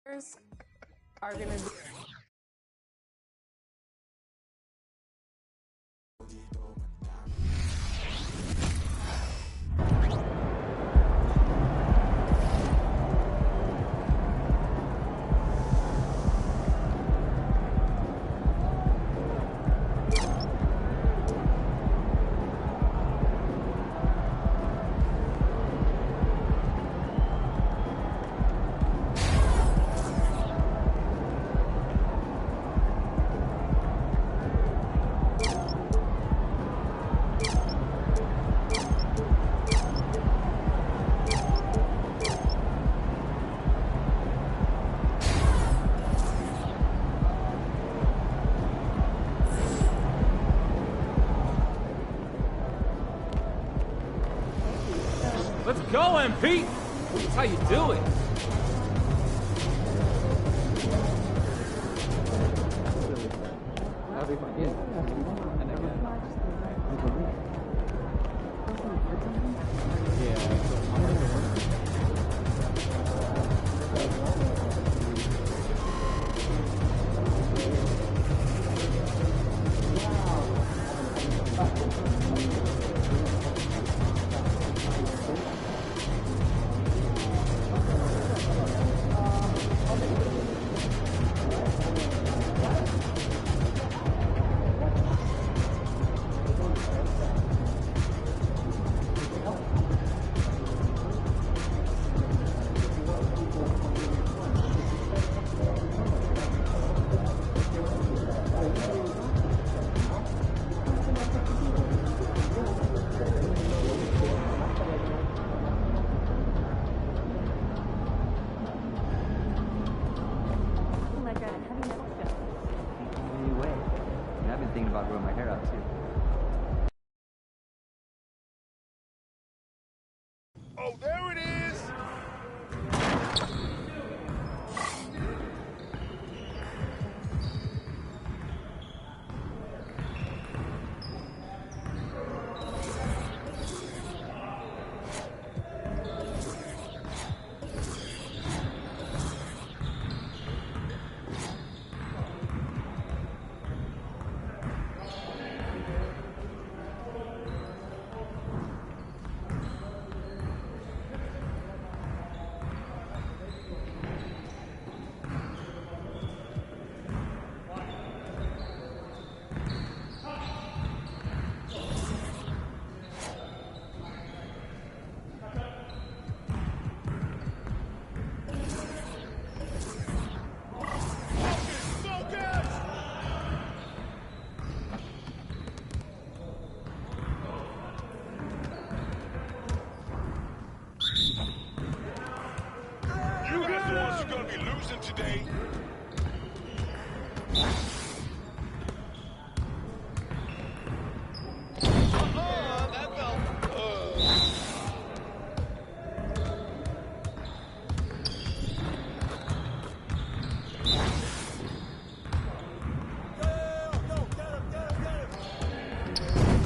are going to be Let's go, MP! That's how you do it. Thinking about growing my hair out too. Oh, there it is! Today. That felt.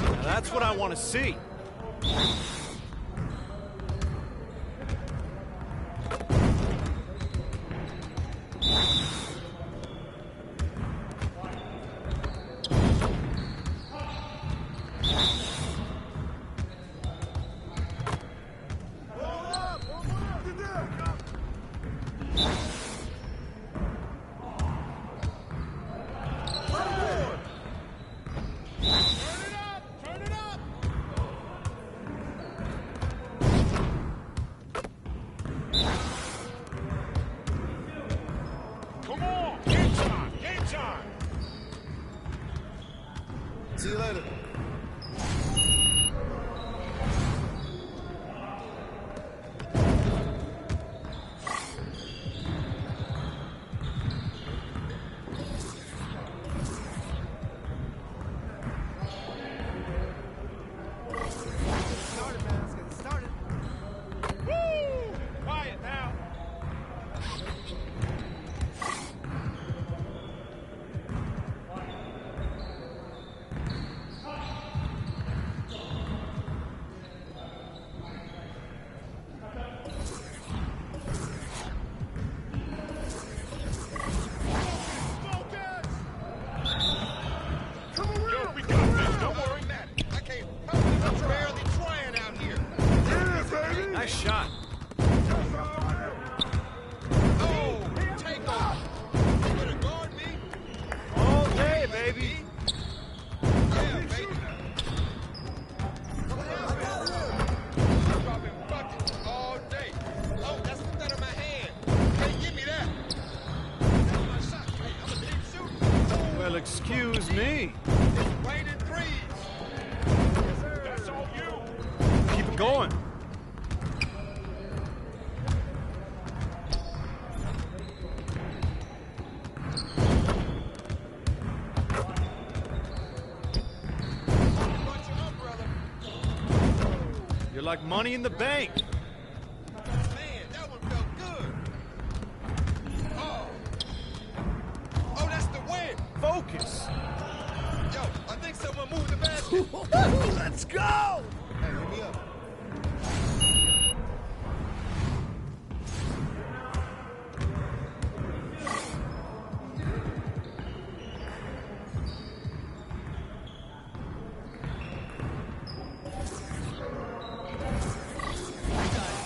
Now that's what I want to see. See you later. Nice shot. Oh, take off. You gonna guard me? All day, baby. Yeah, baby. I'm dropping buckets all day. Oh, that's instead of my hand. Hey, give me that. That's my shot. Hey, I'm gonna keep shooting. Well, excuse me. It's raining threes. Yes, sir. That's all you. Keep it going. Watch your umbrella. You're like money in the bank. Man, that one felt good. Oh. Oh, that's the win. Focus. Yo, I think someone moved the basket. Let's go. Hey, hit me up.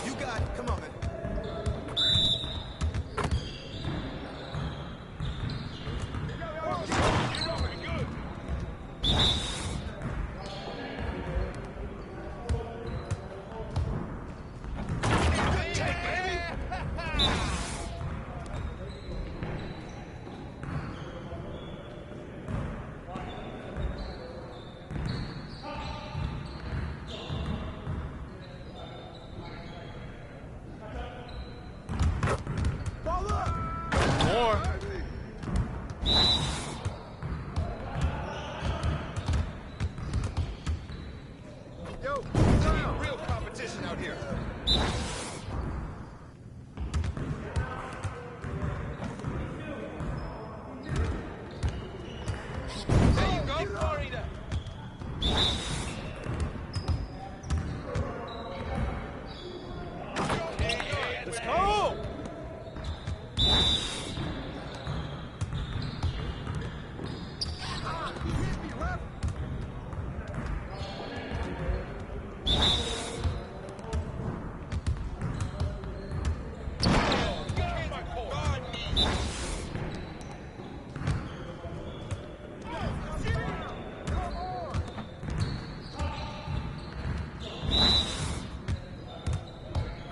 You got it. Come on, man. More. Yo, real competition out here. There you go, Florida. Let's go.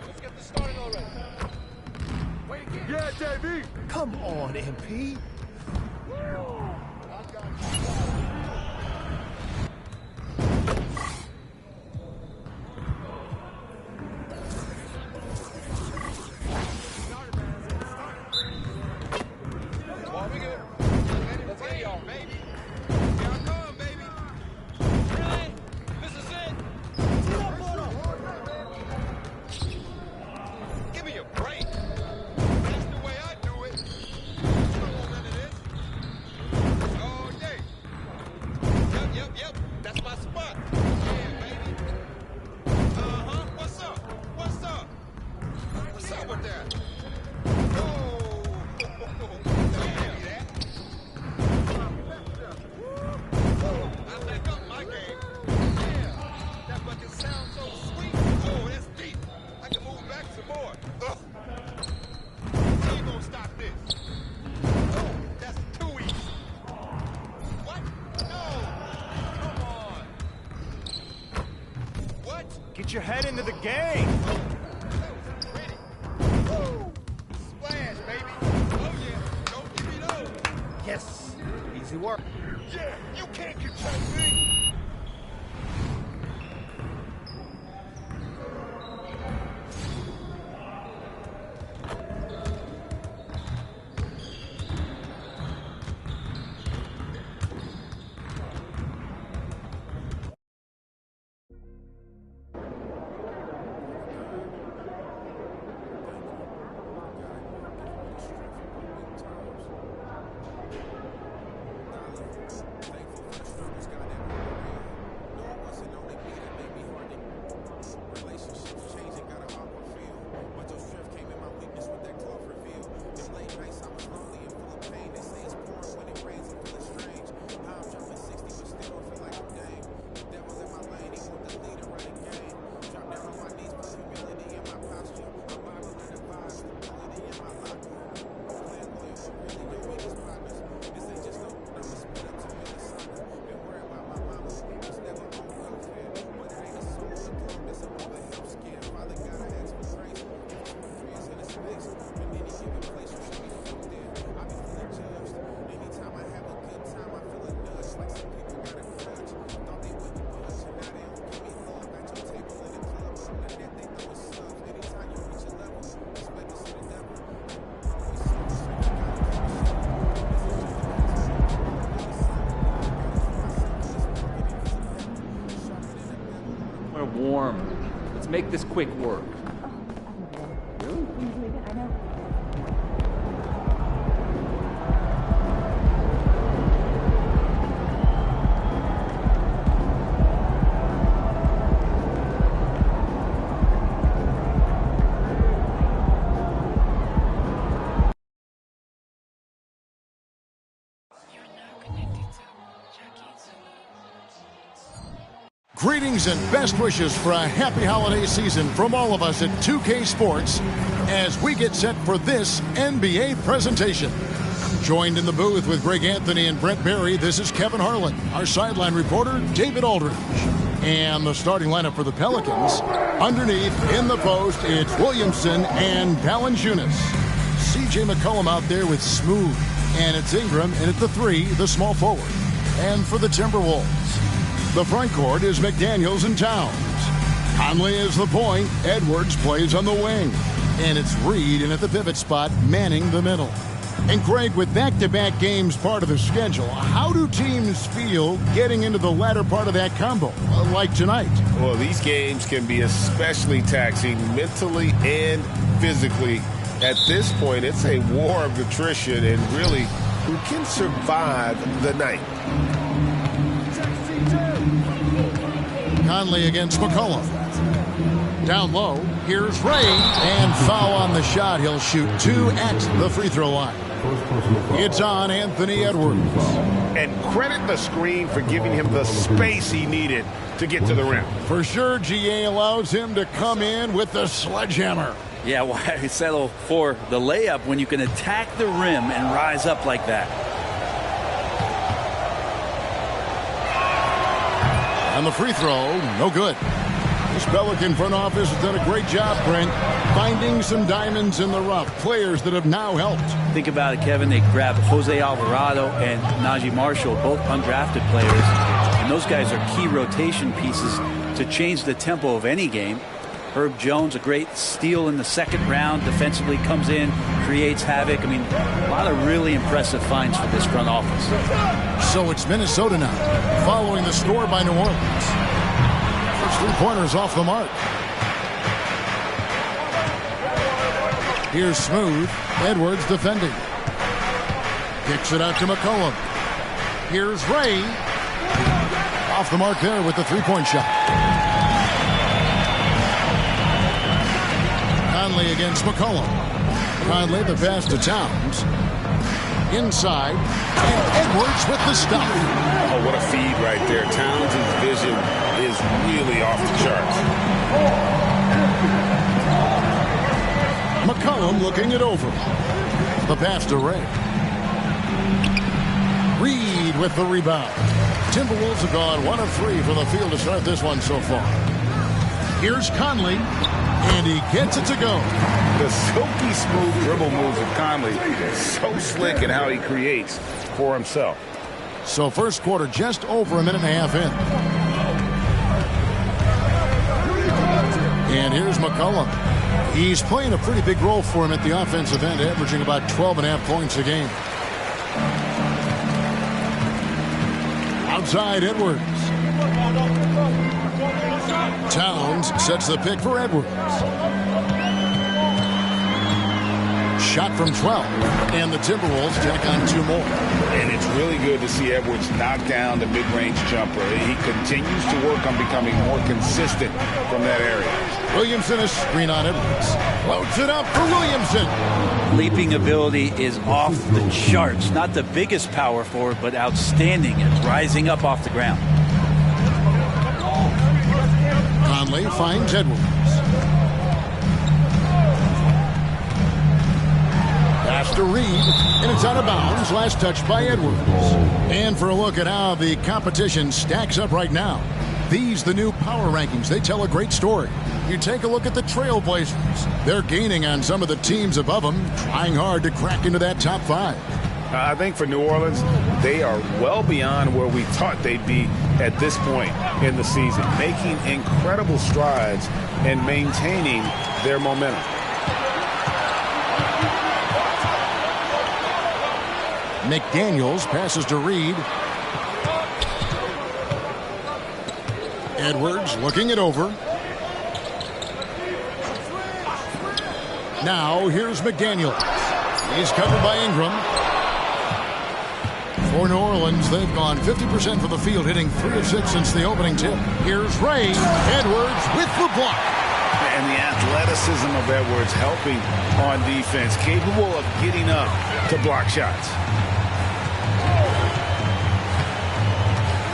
Let's get this started already. Wait again. Yeah, JB. Come on, MP. Ball we get. Let's get y'all, baby. Here I come, baby. Really? This is it? Give me a break. That's the way I do it. You don't want none of this. All day. Yep. That's my spot. Yeah, baby. Uh-huh. What's up? What's up? What's up with that? Oh. I think up my game. Yeah, that bucket sounds so sweet. Oh, that's deep. I can move back some more. Ugh. How you gonna stop this? Oh, that's too easy. What? No. Come on. What? Get your head into the game. That was pretty. Woo. Splash, baby. Oh, yeah. Don't give me those. Yes. Easy work. Yeah, you can't control me. warm. Let's make this quick work. Greetings and best wishes for a happy holiday season from all of us at 2K Sports as we get set for this NBA presentation. Joined in the booth with Greg Anthony and Brent Barry, this is Kevin Harlan. Our sideline reporter, David Aldridge. And the starting lineup for the Pelicans. Underneath, in the post, it's Williamson and Valanciunas. CJ McCollum out there with Smooth. And it's Ingram, and at the 3, the small forward. And for the Timberwolves, the front court is McDaniels and Towns. Conley is the point. Edwards plays on the wing. And it's Reed in at the pivot spot, manning the middle. And Greg, with back-to-back games part of the schedule, how do teams feel getting into the latter part of that combo, like tonight? Well, these games can be especially taxing mentally and physically. At this point, it's a war of attrition, and really, who can survive the night? Conley against McCollum. Down low, here's Ray, and foul on the shot. He'll shoot 2 at the free throw line. It's on Anthony Edwards. And credit the screen for giving him the space he needed to get to the rim. For sure, GA allows him to come in with the sledgehammer. Yeah, why settle for the layup when you can attack the rim and rise up like that? And the free throw, no good. This Pelican front office has done a great job, Brent, finding some diamonds in the rough, players that have now helped. Think about it, Kevin. They grabbed Jose Alvarado and Najee Marshall, both undrafted players, and those guys are key rotation pieces to change the tempo of any game. Herb Jones, a great steal in the second round, defensively comes in, creates havoc. I mean, a lot of really impressive finds for this front office. So it's Minnesota now, following the score by New Orleans. First three-pointers off the mark. Here's Smooth. Edwards defending. Kicks it out to McCollum. Here's Ray. Off the mark there with the three-point shot. Conley against McCollum. Conley the pass to Towns. Inside. And Edwards with the stop. Oh, what a feed right there. Towns' vision is really off the charts. McCollum looking it over. The pass to Ray. Reed with the rebound. Timberwolves have gone 1 of 3 from the field to start this one so far. Here's Conley, and he gets it to go. The silky smooth dribble moves of Conley, so slick in how he creates for himself. So first quarter just over a minute and a half in. And here's McCollum. He's playing a pretty big role for him at the offensive end, averaging about 12.5 points a game. Outside Edwards. Towns sets the pick for Edwards. Shot from 12. And the Timberwolves tack on 2 more. And it's really good to see Edwards knock down the mid-range jumper. He continues to work on becoming more consistent from that area. Williamson is screen on Edwards. Floats it up for Williamson. Leaping ability is off the charts. Not the biggest power forward, but outstanding at rising up off the ground. Conley finds Edwards. Pass to Reed, and it's out of bounds. Last touch by Edwards. And for a look at how the competition stacks up right now. These, the new power rankings, they tell a great story. You take a look at the Trailblazers. They're gaining on some of the teams above them, trying hard to crack into that top 5. I think for New Orleans, they are well beyond where we thought they'd be at this point in the season, making incredible strides and maintaining their momentum. McDaniels passes to Reed. Edwards looking it over. Now here's McDaniel. He's covered by Ingram. For New Orleans, they've gone 50% from the field, hitting 3 of 6 since the opening tip. Here's Ray. Edwards with the block. And the athleticism of Edwards helping on defense, capable of getting up to block shots.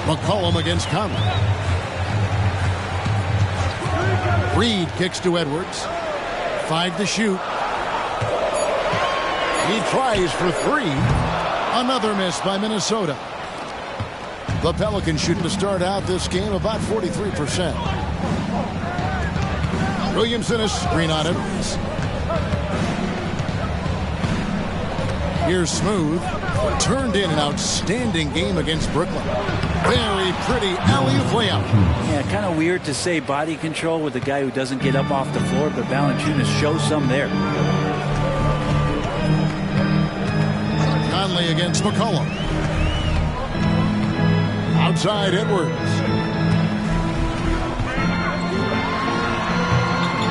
McCollum against Conley. Reed kicks to Edwards. 5 to shoot. He tries for 3. Another miss by Minnesota. The Pelicans shooting to start out this game about 43%. Williamson is screen on Edwards. Here's Smooth. Turned in an outstanding game against Brooklyn. Very pretty alley-oop layup. Yeah, kind of weird to say body control with a guy who doesn't get up off the floor, but Valanciunas shows some there. Conley against McCollum. Outside Edwards.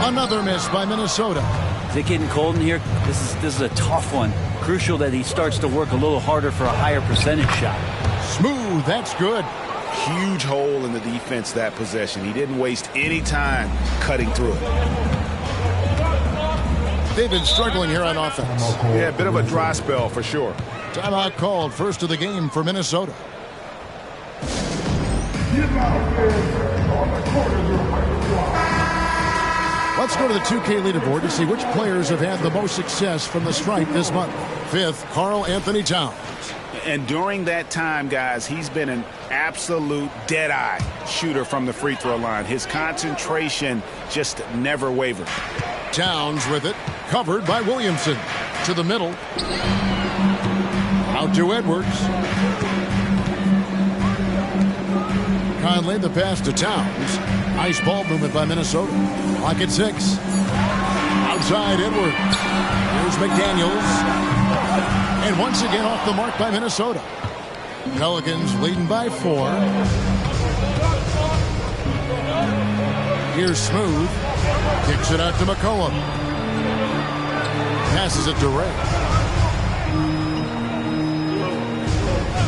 Another miss by Minnesota. Is it getting cold in here? This is a tough one. Crucial that he starts to work a little harder for a higher percentage shot. Smooth, that's good. Huge hole in the defense that possession. He didn't waste any time cutting through it. They've been struggling here on offense. Yeah, a bit of a dry spell for sure. Timeout called, first of the game for Minnesota. Let's go to the 2K leaderboard to see which players have had the most success from the stripe this month. 5th, Karl Anthony Towns. And during that time, guys, he's been an absolute dead-eye shooter from the free throw line. His concentration just never wavered. Towns with it, covered by Williamson. To the middle. Out to Edwards. Conley, the pass to Towns. Nice ball movement by Minnesota. Clock at 6. Outside Edwards. Here's McDaniels. And once again off the mark by Minnesota. Pelicans leading by 4. Here's Smooth. Kicks it out to McCollum. Passes it to Ray.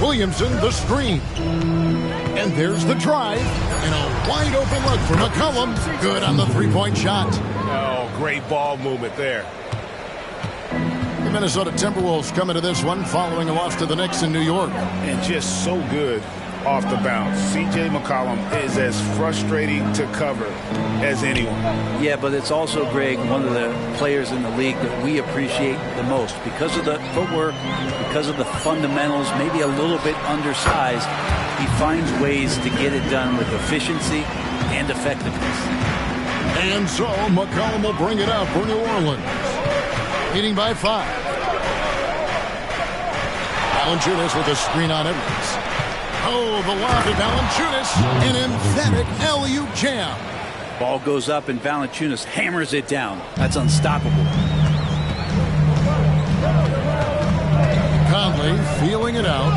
Williamson, the screen. And there's the drive. And a wide open look for McCollum. Good on the three-point shot. Oh, great ball movement there. The Minnesota Timberwolves coming to this one following a loss to the Knicks in New York. And just so good off the bounce. C.J. McCollum is as frustrating to cover as anyone. Yeah, but it's also, Greg, one of the players in the league that we appreciate the most. Because of the footwork, because of the fundamentals, maybe a little bit undersized, he finds ways to get it done with efficiency and effectiveness. And so McCollum will bring it up for New Orleans. Leading by 5. Valanciunas with a screen on Edwards. Oh, the lob to Valanciunas. An emphatic alley-oop jam. Ball goes up and Valanciunas hammers it down. That's unstoppable. Conley feeling it out.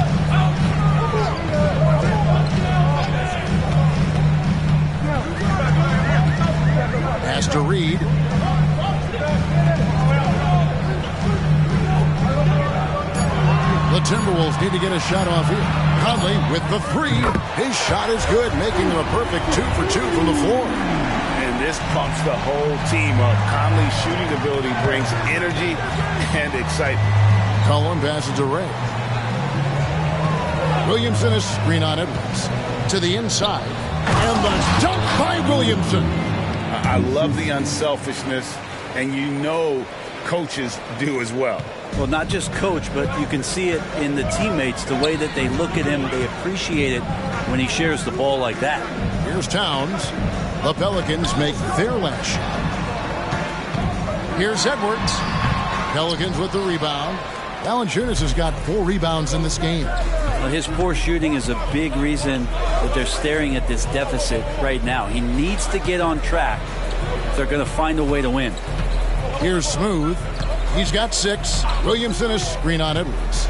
Pass to Reed. The Timberwolves need to get a shot off here. Conley with the 3. His shot is good, making him a perfect 2 for 2 from the floor. And this pumps the whole team up. Conley's shooting ability brings energy and excitement. Cullen passes to Ray. Williamson is screen on Edwards. To the inside. And the dunk by Williamson. I love the unselfishness, and you know coaches do as well. Well, not just coach, but you can see it in the teammates, the way that they look at him. They appreciate it when he shares the ball like that. Here's Towns. The Pelicans make their last shot. Here's Edwards. Pelicans with the rebound. Valanciunas has got 4 rebounds in this game. Well, his poor shooting is a big reason that they're staring at this deficit right now. He needs to get on track if they're going to find a way to win. Here's Smooth. He's got 6. Williamson is screen on Edwards.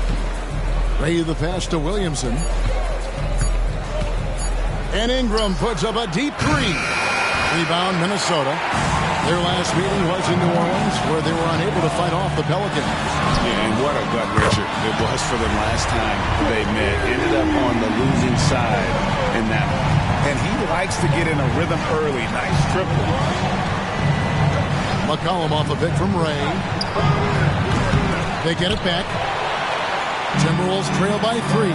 Ray the pass to Williamson. And Ingram puts up a deep three. Rebound, Minnesota. Their last meeting was in New Orleans, where they were unable to fight off the Pelicans. Yeah, and what a gut wrencher it was for them last time they met. Ended up on the losing side in that one. And he likes to get in a rhythm early. Nice triple. McCollum off a pick from Ray. They get it back. Timberwolves trail by 3.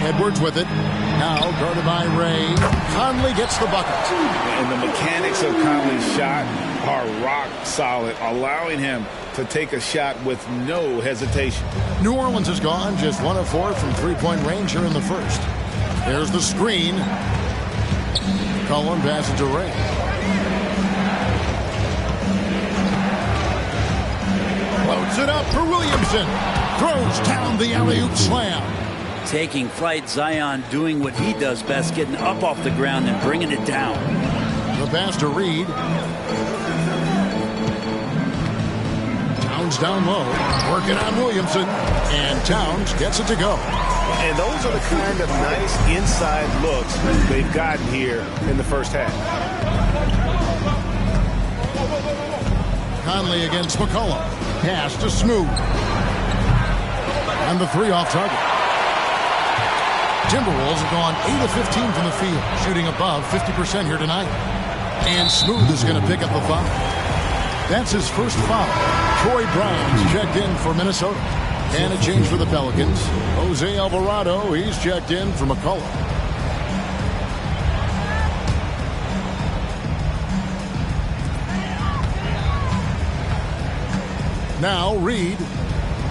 Edwards with it. Now guarded by Ray. Conley gets the bucket. And the mechanics of Conley's shot are rock solid, allowing him to take a shot with no hesitation. New Orleans has gone just 1 of 4 from three-point range here in the first. There's the screen. Cullen passes to Ray. Floats it up for Williamson. Throws down the alley-oop slam. Taking flight, Zion doing what he does best, getting up off the ground and bringing it down. The pass to Reed. Towns down low, working on Williamson, and Towns gets it to go. And those are the kind of nice inside looks they've gotten here in the first half. Conley against McCollum. Pass to Smooth. And the 3 off target. Timberwolves have gone 8 of 15 from the field, shooting above 50% here tonight. And Smooth is going to pick up the foul. That's his first foul. Troy Brown's checked in for Minnesota. And a change for the Pelicans. Jose Alvarado, he's checked in for McCollum. Now Reed.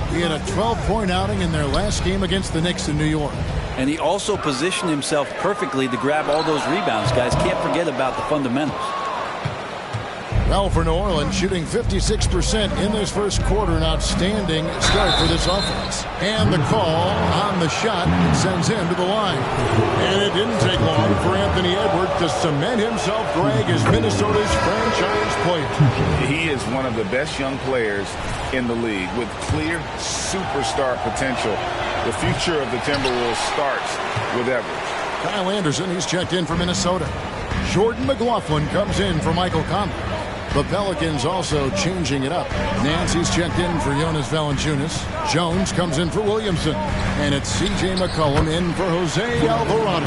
He had a 12-point outing in their last game against the Knicks in New York. And he also positioned himself perfectly to grab all those rebounds, guys. Can't forget about the fundamentals. Well, for New Orleans, shooting 56% in this first quarter, an outstanding start for this offense. And the call on the shot sends him to the line. And it didn't take long for Anthony Edwards to cement himself, Greg, as Minnesota's franchise player. He is one of the best young players in the league with clear superstar potential. The future of the Timberwolves starts with Edwards. Kyle Anderson, he's checked in for Minnesota. Jordan McLaughlin comes in for Michael Conley. The Pelicans also changing it up. Nancy's checked in for Jonas Valanciunas. Jones comes in for Williamson. And it's C.J. McCollum in for Jose Alvarado.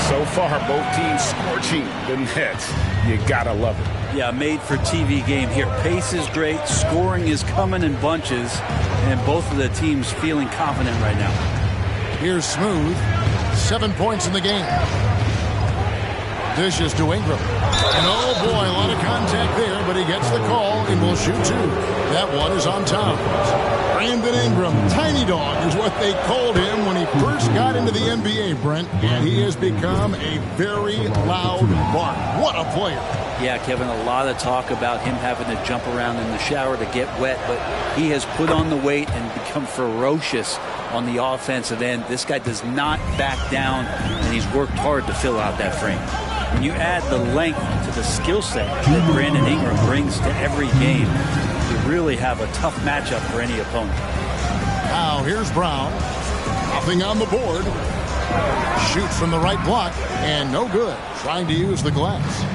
So far, both teams scorching the Nets. You gotta love it. Yeah, made for TV game here. Pace is great. Scoring is coming in bunches. And both of the teams feeling confident right now. Here's Smooth. 7 points in the game. Dishes to Ingram. And oh boy, a lot of contact there, but he gets the call and will shoot 2. That one is on Towns. Brandon Ingram, Tiny Dog is what they called him when he first got into the NBA, Brent. And he has become a very loud bark. What a player. Yeah, Kevin, a lot of talk about him having to jump around in the shower to get wet, but he has put on the weight and become ferocious on the offensive end. This guy does not back down, and he's worked hard to fill out that frame. When you add the length to the skill set that Brandon Ingram brings to every game, you really have a tough matchup for any opponent. Now here's Brown. Nothing on the board. Shoots from the right block, and no good. Trying to use the glass.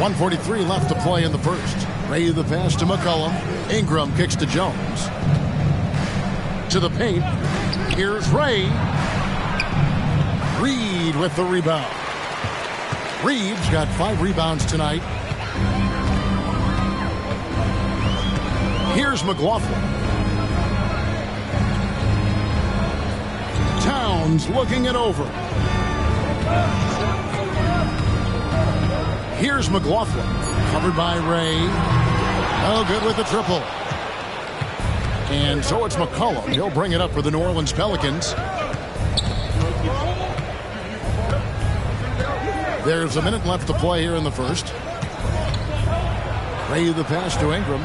1:43 left to play in the first. Ray the pass to McCollum. Ingram kicks to Jones. To the paint. Here's Ray. Reed with the rebound. Reed's got 5 rebounds tonight. Here's McLaughlin. Towns looking it over. Here's McLaughlin. Covered by Ray. Oh, good with the triple. And so it's McCollum. He'll bring it up for the New Orleans Pelicans. There's a minute left to play here in the first. Ray the pass to Ingram.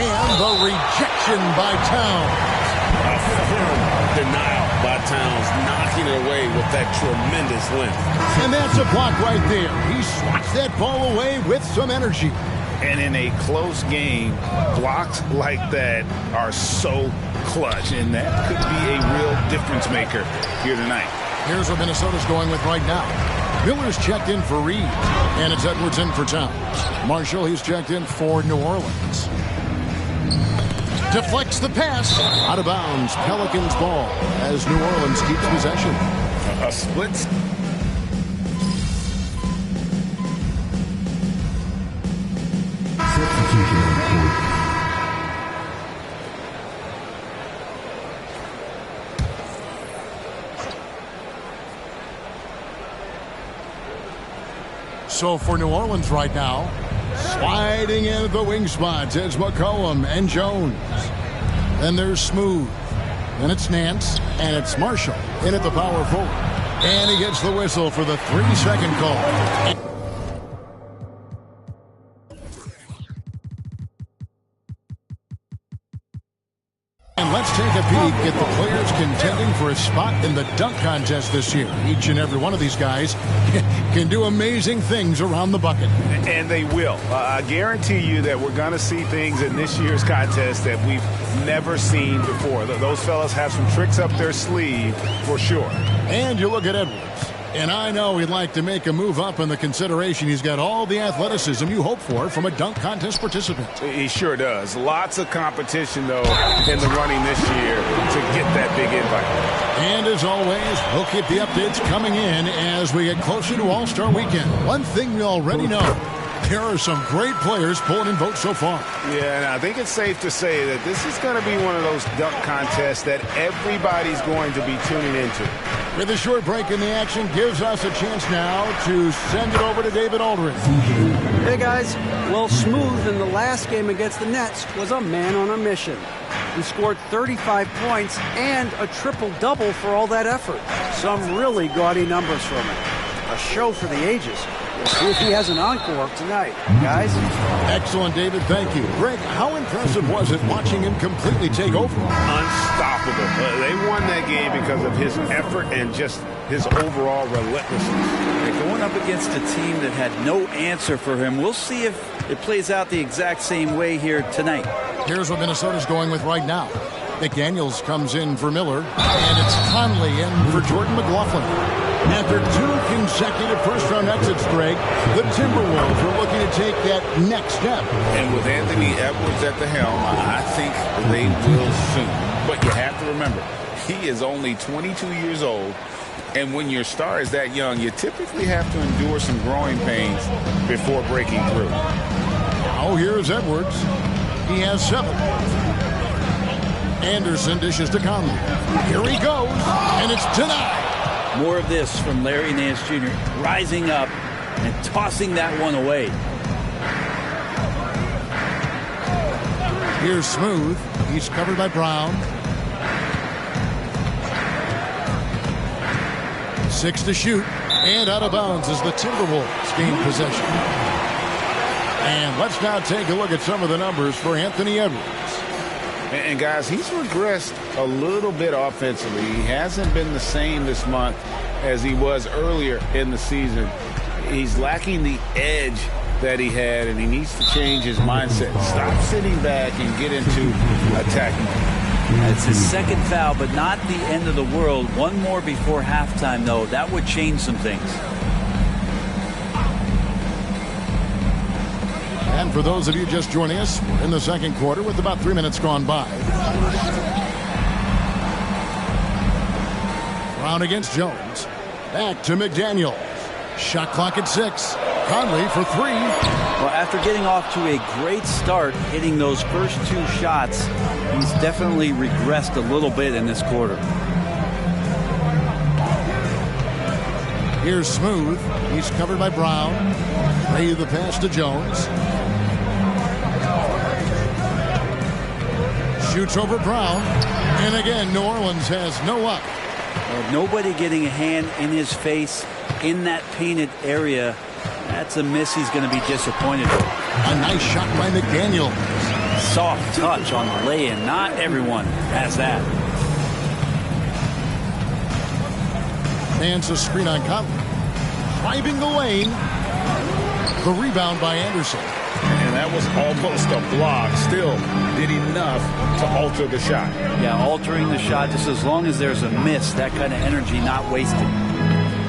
And the rejection by Towns. A firm denial by Towns, knocking it away with that tremendous length. And that's a block right there. He swats that ball away with some energy. And in a close game, blocks like that are so clutch, and that could be a real difference maker here tonight. Here's what Minnesota's going with right now. Miller's checked in for Reed, and it's Edwards in for Towns. Marshall, he's checked in for New Orleans. Deflects the pass. Out of bounds. Pelicans ball as New Orleans keeps possession. A split. Substitution on court. So for New Orleans right now, sliding in at the wing spots, it's McCollum and Jones. Then there's Smooth. Then it's Nance, and it's Marshall in at the power forward. And he gets the whistle for the 3-second call. And let's take a peek at the players contending for a spot in the dunk contest this year. Each and every one of these guys can do amazing things around the bucket. And they will. I guarantee you that we're going to see things in this year's contest that we've never seen before. Those fellas have some tricks up their sleeve for sure. And you look at Edwards. And I know he'd like to make a move up in the consideration. He's got all the athleticism you hope for from a dunk contest participant. He sure does. Lots of competition, though, in the running this year to get that big invite. And as always, we'll keep the updates coming in as we get closer to All-Star Weekend. One thing we already know, there are some great players pulling in votes so far. Yeah, and I think it's safe to say that this is going to be one of those dunk contests that everybody's going to be tuning into. With a short break in the action, gives us a chance now to send it over to David Aldridge. Hey guys, well, Smooth in the last game against the Nets was a man on a mission. He scored 35 points and a triple-double for all that effort. Some really gaudy numbers from him. A show for the ages. We'll see if he has an encore tonight, guys. Excellent, David. Thank you. Greg, how impressive was it watching him completely take over? Unstoppable. They won that game because of his effort and just his overall relentlessness. They're going up against a team that had no answer for him. We'll see if it plays out the exact same way here tonight. Here's what Minnesota's going with right now. McDaniels comes in for Miller, and it's Conley in for Jordan McLaughlin. After 2 consecutive first-round exits, Greg, the Timberwolves are looking to take that next step. And with Anthony Edwards at the helm, I think they will soon. But you have to remember, he is only 22 years old, and when your star is that young, you typically have to endure some growing pains before breaking through. Now here's Edwards. He has 7. Anderson dishes to Conley. Here he goes, and it's denied. More of this from Larry Nance Jr. rising up and tossing that one away. Here's Smooth. He's covered by Brown. 6 to shoot. And out of bounds as the Timberwolves gain possession. And let's now take a look at some of the numbers for Anthony Edwards. And guys, he's regressed a little bit offensively. He hasn't been the same this month as he was earlier in the season. He's lacking the edge that he had, and he needs to change his mindset. Stop sitting back and get into attacking. It's his second foul, but not the end of the world. One more before halftime, though. That would change some things. And for those of you just joining us, we're in the second quarter with about 3 minutes gone by. Brown against Jones. Back to McDaniels. Shot clock at 6. Conley for 3. Well, after getting off to a great start, hitting those first 2 shots, he's definitely regressed a little bit in this quarter. Here's Smooth. He's covered by Brown. Ray the pass to Jones. Shoots over Brown. And again, New Orleans has no luck. Nobody getting a hand in his face in that painted area. That's a miss he's going to be disappointed with. A nice shot by McDaniel. Soft touch on the lay-in. Not everyone has that. Nance a screen on Conley. Driving the lane. The rebound by Anderson. And that That was almost a block. Still did enough to alter the shot. Yeah, altering the shot just as long as there's a miss. That kind of energy not wasted.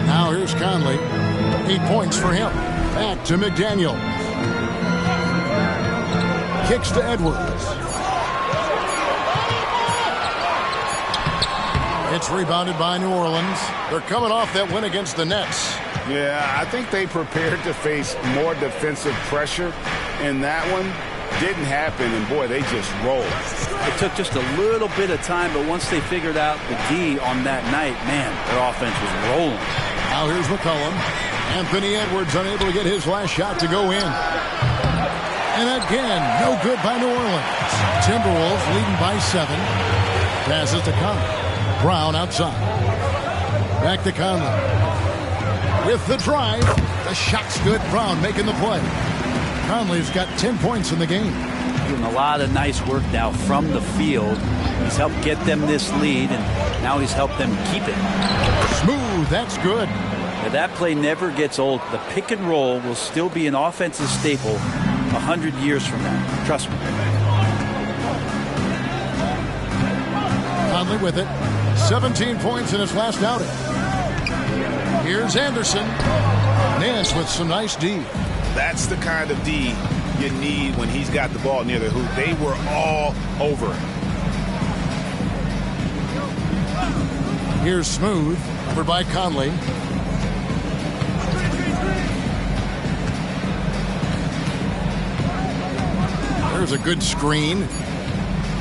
Now here's Conley. 8 points for him. Back to McDaniel. Kicks to Edwards. It's rebounded by New Orleans. They're coming off that win against the Nets. Yeah, I think they prepared to face more defensive pressure, and that one didn't happen, and boy, they just rolled. It took just a little bit of time, but once they figured out the D on that night, man, their offense was rolling. Now here's McCollum. Anthony Edwards unable to get his last shot to go in. And again, no good by New Orleans. Timberwolves leading by 7. Passes to Conley. Brown outside. Back to Conley. With the drive. The shot's good. Brown making the play. Conley's got 10 points in the game. Doing a lot of nice work now from the field. He's helped get them this lead, and now he's helped them keep it. Smooth. That's good. Now that play never gets old. The pick and roll will still be an offensive staple 100 years from now. Trust me. Conley with it. 17 points in his last outing. Here's Anderson. Nance with some nice D. That's the kind of D you need when he's got the ball near the hoop. They were all over it. Here's Smooth. Over by Conley. There's a good screen.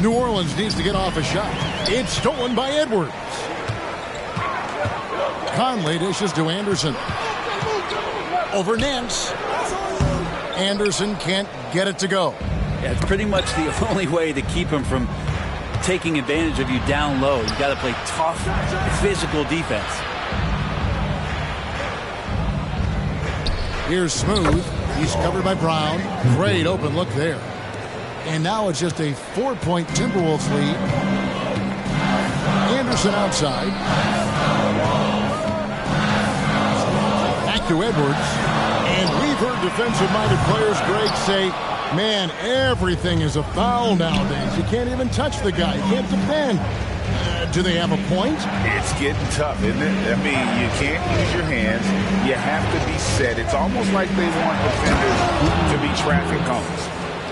New Orleans needs to get off a shot. It's stolen by Edwards. Conley dishes to Anderson. Over Nance. Anderson can't get it to go. Yeah, it's pretty much the only way to keep him from taking advantage of you down low. You got to play tough, physical defense. Here's Smooth. He's covered by Brown. Great open look there. And now it's just a 4-point Timberwolves lead. Anderson outside. Back to Edwards. And we've heard defensive-minded players, Greg, say, man, everything is a foul nowadays. You can't even touch the guy. You can't defend. Do they have a point? It's getting tough, isn't it? I mean, you can't use your hands. You have to be set. It's almost like they want defenders to be traffic cones.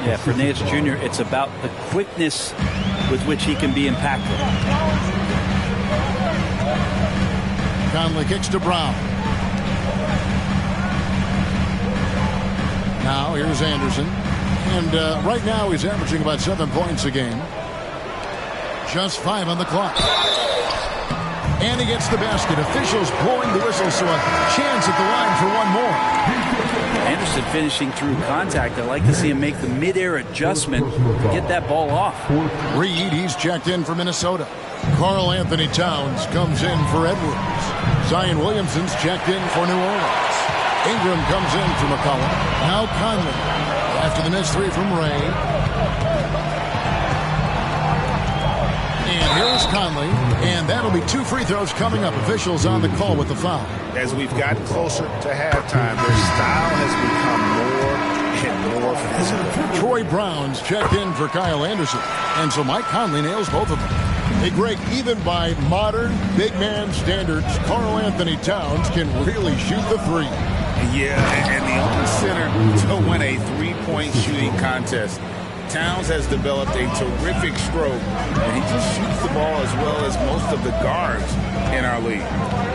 Yeah, for Nance Jr., it's about the quickness with which he can be impactful. Conley kicks to Brown. Now here's Anderson. And right now he's averaging about 7 points a game. Just 5 on the clock. And he gets the basket. Officials blowing the whistle, so a chance at the line for one more. Anderson finishing through contact. I like to see him make the mid-air adjustment to get that ball off. Reed, he's checked in for Minnesota. Karl Anthony Towns comes in for Edwards. Zion Williamson's checked in for New Orleans. Ingram comes in for McCollum. Now Conley. After the missed 3 from Ray. And here's Conley. And that'll be 2 free throws coming up. Officials on the call with the foul. As we've gotten closer to halftime, their style has become more and more physical. Troy Brown's checked in for Kyle Anderson. And so Mike Conley nails both of them. Hey, Greg, even by modern big man standards, Karl Anthony Towns can really shoot the 3. Yeah, and the only center to win a 3-point shooting contest. Towns has developed a terrific stroke, and he just shoots the ball as well as most of the guards in our league.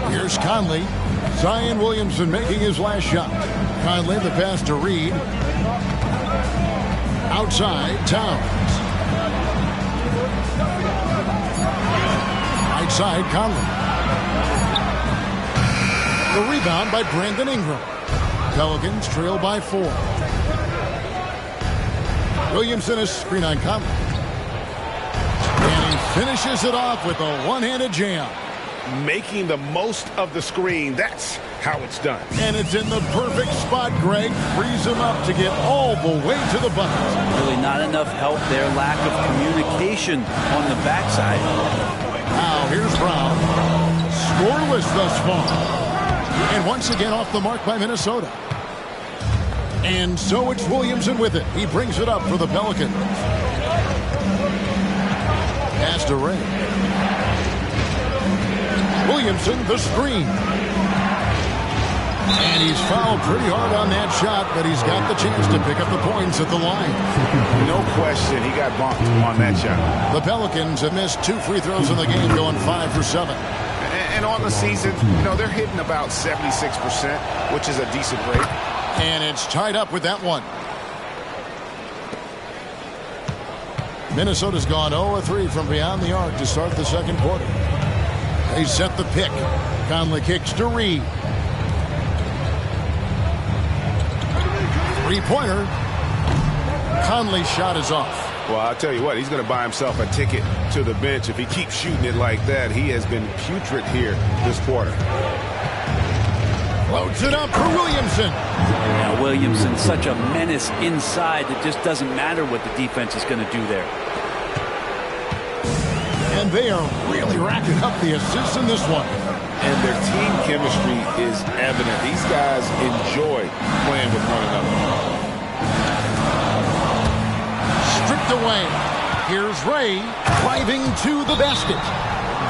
Here's Conley. Zion Williamson making his last shot. Conley, the pass to Reed. Outside, Towns. Right side, Conley. The rebound by Brandon Ingram. Pelicans trail by 4. Williamson is screen on Conley. And he finishes it off with a one-handed jam. Making the most of the screen. That's how it's done. And it's in the perfect spot, Greg. Frees him up to get all the way to the bucket. Really not enough help there. Lack of communication on the backside. Now here's Brown. Scoreless thus far. And once again off the mark by Minnesota. And so it's Williamson with it. He brings it up for the Pelicans. Pass to Ray. Williamson, the screen. And he's fouled pretty hard on that shot, but he's got the chance to pick up the points at the line. No question, he got bumped on that shot. The Pelicans have missed 2 free throws in the game, going 5 for 7. And on the season, they're hitting about 76%, which is a decent rate. And it's tied up with that one. Minnesota's gone 0-3 from beyond the arc to start the second quarter. They set the pick. Conley kicks to Reed. Three-pointer. Conley's shot is off. Well, I'll tell you what, he's going to buy himself a ticket to the bench. If he keeps shooting it like that, he has been putrid here this quarter. Loads it up for Williamson. Now, Williamson, such a menace inside. It just doesn't matter what the defense is going to do there. And they are really racking up the assists in this one. And their team chemistry is evident. These guys enjoy playing with one another. Stripped away. Here's Ray driving to the basket.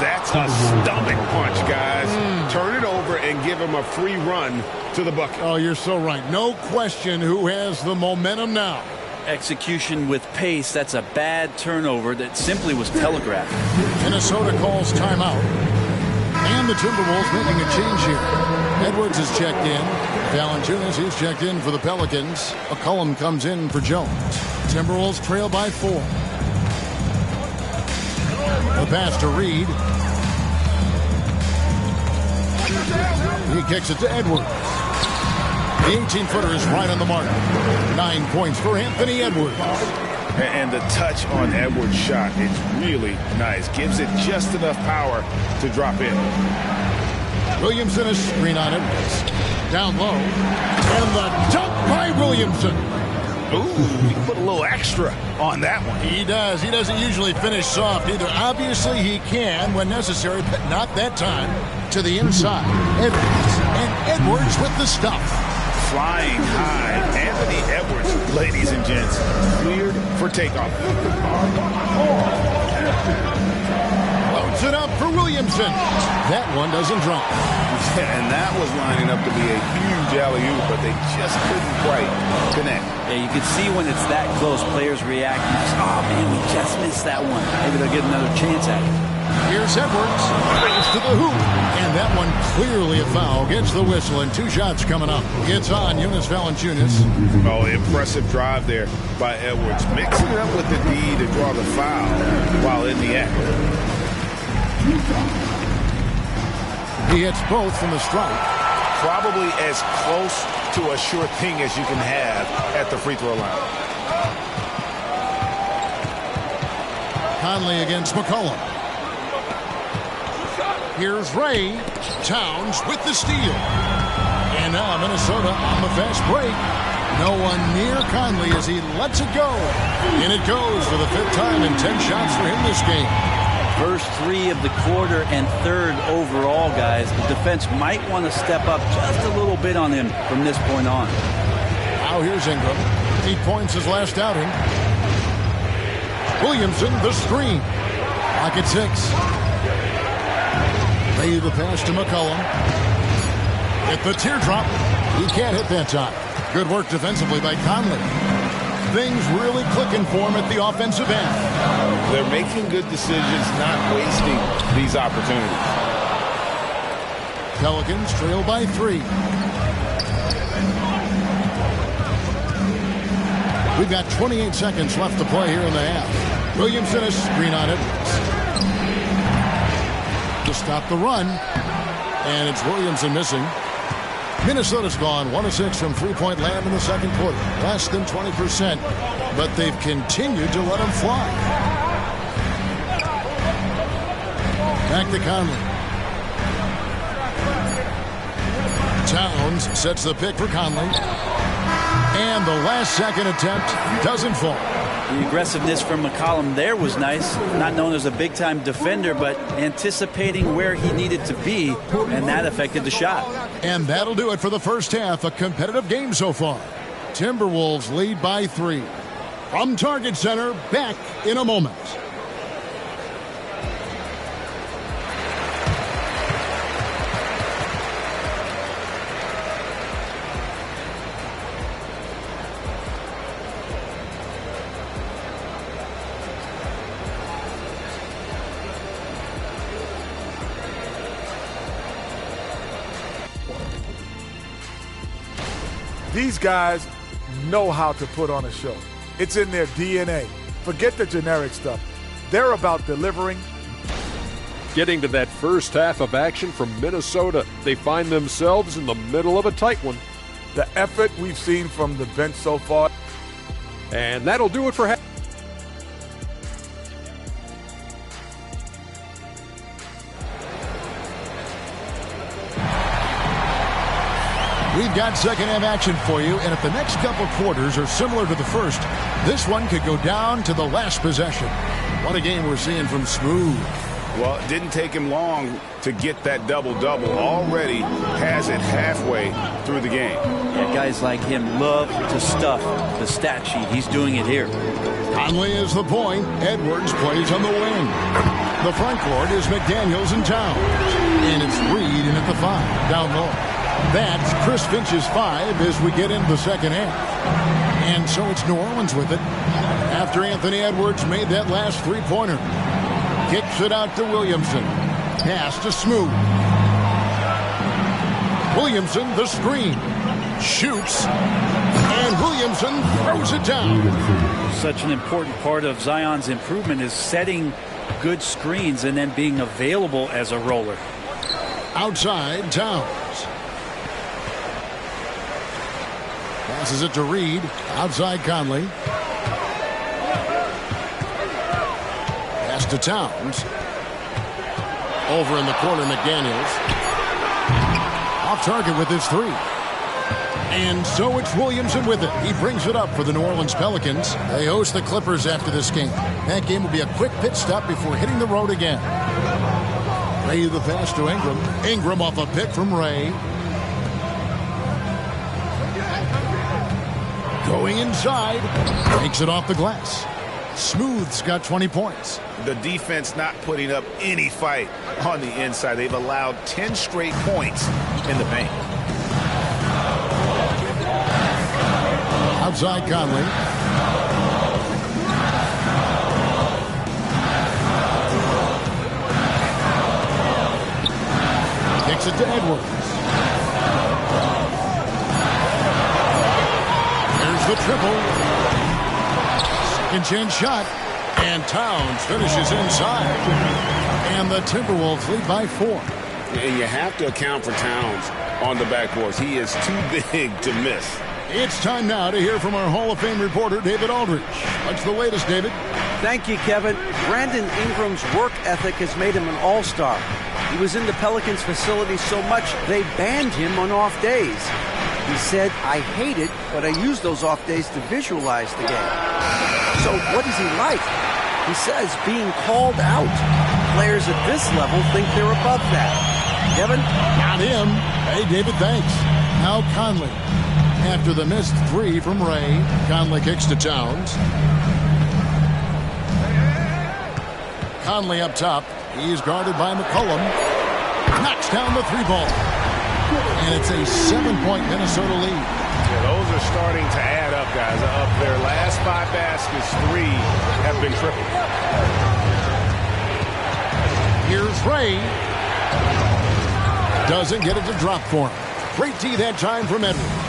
That's a stomach punch, guys. Turn it over and give him a free run to the bucket. Oh, you're so right. No question who has the momentum now. Execution with pace. That's a bad turnover that simply was telegraphed. Minnesota calls timeout. And the Timberwolves making a change here. Edwards is checked in. Valanciunas, he's checked in for the Pelicans. McCollum comes in for Jones. Timberwolves trail by 4. The pass to Reed. He kicks it to Edwards. The 18-footer is right on the mark. 9 points for Anthony Edwards. And the touch on Edwards' shot is really nice. Gives it just enough power to drop in. Williamson is screen on Edwards. Down low. And the dunk by Williamson. Ooh, he put a little extra on that one. He does. He doesn't usually finish soft either. Obviously, he can when necessary, but not that time. To the inside. Edwards. And Edwards with the stuff. Flying high. Anthony Edwards, ladies and gents, cleared for takeoff. Loads it up for Williamson. That one doesn't drop. And that was lining up to be a huge alley-oop, but they just couldn't quite connect. Yeah, you can see when it's that close, players react. Oh, man, we just missed that one. Maybe they'll get another chance at it. Here's Edwards. Brings to the hoop. And that one clearly a foul. Gets the whistle and 2 shots coming up. It's on Jonas Valanciunas. Oh, impressive drive there by Edwards. Mixing it up with the D to draw the foul while in the act. He hits both from the strike. Probably as close to a sure thing as you can have at the free throw line. Conley against McCollum. Here's Ray. Towns with the steal. And now Minnesota on the fast break. No one near Conley as he lets it go. And it goes for the 5th time in 10 shots for him this game. First 3 of the quarter and 3rd overall, guys. The defense might want to step up just a little bit on him from this point on. Now here's Ingram. 8 points his last outing. Williamson, the screen. Pocket 6. Lay the pass to McCollum. Hit the teardrop. He can't hit that time. Good work defensively by Conley. Things really clicking for him at the offensive end. They're making good decisions, not wasting these opportunities. Pelicans trail by 3. We've got 28 seconds left to play here in the half. Williamson is screen on Edwards. To stop the run. And it's Williamson missing. Minnesota's gone 1 of 6 from three-point land in the second quarter. Less than 20%. But they've continued to let him fly. Back to Conley. Towns sets the pick for Conley. And the last second attempt doesn't fall. The aggressiveness from McCollum there was nice. Not known as a big-time defender, but anticipating where he needed to be, and that affected the shot. And that'll do it for the first half. A competitive game so far. Timberwolves lead by 3. From Target Center, back in a moment. These guys know how to put on a show. It's in their DNA. Forget the generic stuff. They're about delivering. Getting to that first half of action from Minnesota, they find themselves in the middle of a tight one. The effort we've seen from the bench so far. And that'll do it for half. We've got second half action for you, and if the next couple quarters are similar to the first, this one could go down to the last possession. What a game we're seeing from Smooth. Well, it didn't take him long to get that double-double. Already has it halfway through the game. Yeah, guys like him love to stuff the stat sheet. He's doing it here. Conley is the point. Edwards plays on the wing. The front court is McDaniels and Towns. And it's Reed in at the 5, down low. That's Chris Finch's 5 as we get into the second half. And so it's New Orleans with it. After Anthony Edwards made that last three-pointer. Kicks it out to Williamson. Pass to Smooth. Williamson, the screen. Shoots. And Williamson throws it down. Such an important part of Zion's improvement is setting good screens and then being available as a roller. Outside, Towns. Passes it to Reed. Outside, Conley. Pass to Towns. Over in the corner, McDaniels. Off target with his 3. And so it's Williamson with it. He brings it up for the New Orleans Pelicans. They host the Clippers after this game. That game will be a quick pit stop before hitting the road again. Ray the pass to Ingram. Ingram off a pick from Ray. Going inside. Takes it off the glass. Smooth's got 20 points. The defense not putting up any fight on the inside. They've allowed 10 straight points in the paint. Outside Conley. Kicks it to Edwards. There's the triple. Second chance shot. And Towns finishes inside. And the Timberwolves lead by 4. And you have to account for Towns on the backboards. He is too big to miss. It's time now to hear from our Hall of Fame reporter, David Aldridge. What's the latest, David? Thank you, Kevin. Brandon Ingram's work ethic has made him an all-star. He was in the Pelicans facility so much they banned him on off days. He said, "I hate it, but I use those off days to visualize the game." So what is he like? He says being called out. Players at this level think they're above that. Kevin? Not him. Hey, David, thanks. Now Conley. After the missed 3 from Ray, Conley kicks to Towns. Conley up top. He's guarded by McCollum. Knocks down the 3-ball. And it's a 7-point Minnesota lead. Yeah, those are starting to add up, guys. Of their last 5 baskets, 3 have been triple. Here's Ray. Doesn't get it to drop for him. Great D that time from Edwards.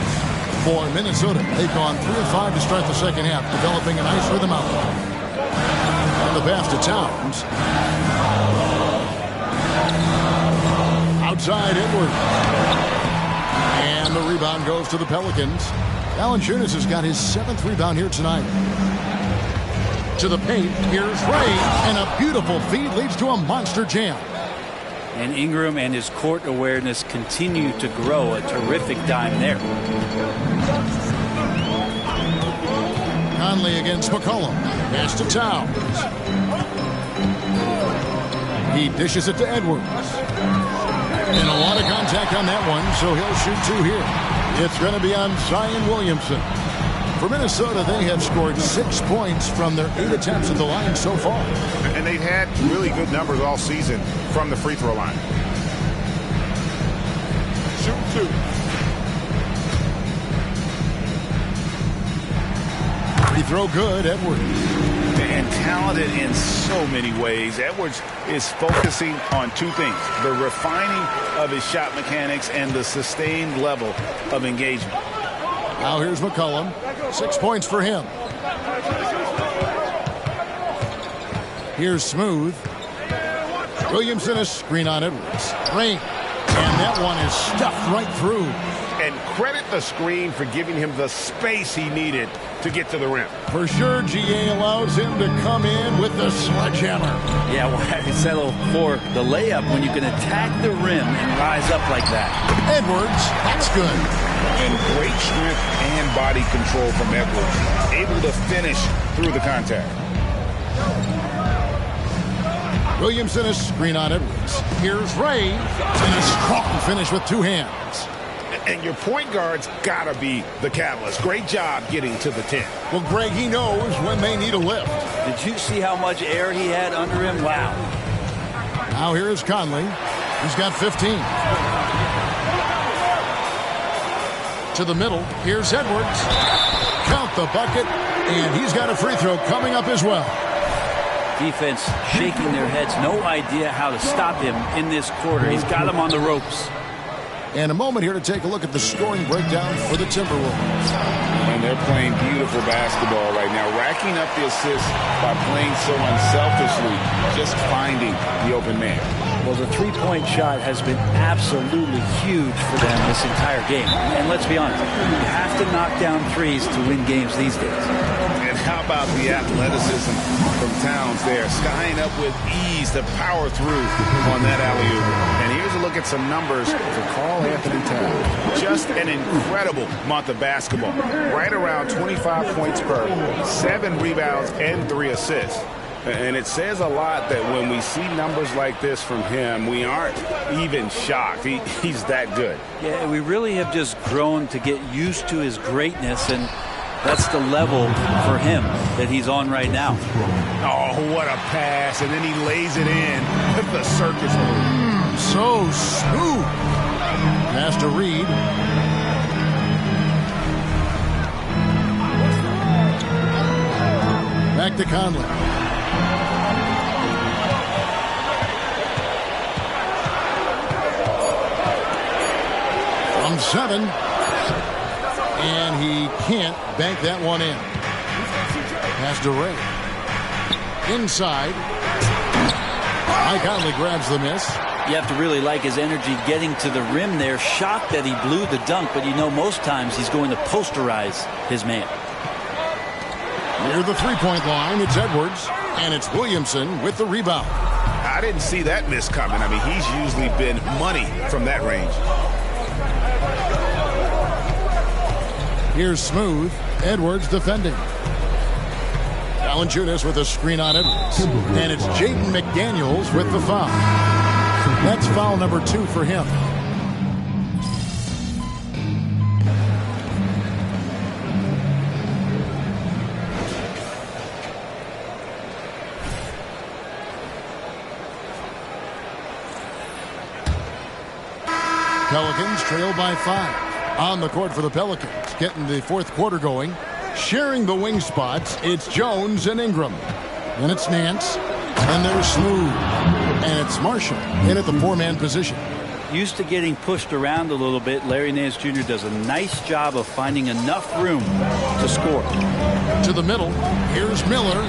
For Minnesota, they've gone 3 of 5 to start the second half, developing a nice rhythm out. And the pass to Towns. Outside Edwards. And the rebound goes to the Pelicans. Valanciunas has got his 7th rebound here tonight. To the paint, here's Ray, and a beautiful feed leads to a monster jam. And Ingram and his court awareness continue to grow. A terrific dime there. Conley against McCollum. Pass to Towns. He dishes it to Edwards. And a lot of contact on that one, so he'll shoot 2 here. It's going to be on Zion Williamson. For Minnesota, they have scored 6 points from their 8 attempts at the line so far. And they've had really good numbers all season from the free throw line. Shoot 2. Free throw good, Edwards. And talented in so many ways. Edwards is focusing on 2 things: the refining of his shot mechanics and the sustained level of engagement. Now here's McCollum. 6 points for him. Here's Smooth. Williamson a screen on Edwards. Rain. And that one is stuffed right through. And credit the screen for giving him the space he needed to get to the rim. For sure, GA allows him to come in with the sledgehammer. Yeah, why settle for the layup when you can attack the rim and rise up like that? Edwards, that's good. And great strength and body control from Edwards. Able to finish through the contact. Williamson a screen on Edwards. Here's Ray. And a strong finish with 2 hands. And your point guard's got to be the catalyst. Great job getting to the 10. Well, Greg, he knows when they need a lift. Did you see how much air he had under him? Wow. Now here is Conley. He's got 15. To the middle. Here's Edwards. Count the bucket. And he's got a free throw coming up as well. Defense shaking their heads. No idea how to stop him in this quarter. He's got him on the ropes. And a moment here to take a look at the scoring breakdown for the Timberwolves. And they're playing beautiful basketball right now, racking up the assists by playing so unselfishly, just finding the open man. Well, the three-point shot has been absolutely huge for them this entire game. And let's be honest, you have to knock down threes to win games these days. And how about the athleticism from Towns there, skying up with ease to power through on that alley-oop. And here's a look at some numbers for Karl Anthony Towns. Just an incredible month of basketball. Right around 25 points per, 7 rebounds, and 3 assists. And it says a lot that when we see numbers like this from him, we aren't even shocked. He's that good. Yeah, we really have just grown to get used to his greatness, and that's the level for him that he's on right now. Oh, what a pass. And then he lays it in with the circus move. So smooth. Pass to Reed. Back to Conley. From 7. And he can't bank that one in. Pass to Ray. Inside. Mike Conley grabs the miss. You have to really like his energy getting to the rim there. Shocked that he blew the dunk, but you know most times he's going to posterize his man. Near the three-point line, it's Edwards, and it's Williamson with the rebound. I didn't see that miss coming. I mean, he's usually been money from that range. Here's Smooth. Edwards defending. Valanciunas with a screen on Edwards. And it's Jaden McDaniels with the foul. That's foul number 2 for him. Pelicans trail by 5. On the court for the Pelicans, getting the fourth quarter going. Sharing the wing spots, it's Jones and Ingram. Then it's Nance. And there's Smooth. And it's Marshall in at the 4-man position. Used to getting pushed around a little bit, Larry Nance Jr. does a nice job of finding enough room to score. To the middle, here's Miller.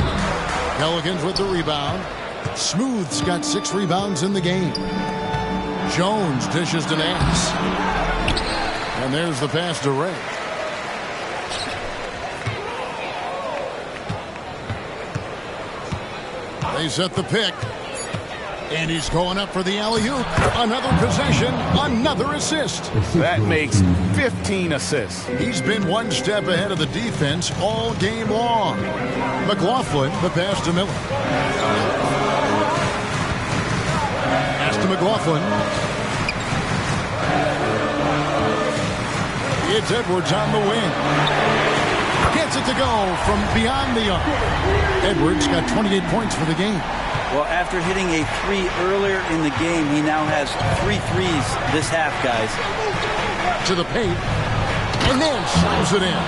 Pelicans with the rebound. Smooth's got 6 rebounds in the game. Jones dishes to Nance. And there's the pass to Ray. They set the pick. And he's going up for the alley-oop. Another possession, another assist. That makes 15 assists. He's been one step ahead of the defense all game long. McLaughlin, the pass to Miller. Pass to McLaughlin. It's Edwards on the wing. Gets it to go from beyond the arc. Edwards got 28 points for the game. Well, after hitting a 3 earlier in the game, he now has 3 threes this half, guys. To the paint. And then slams it in.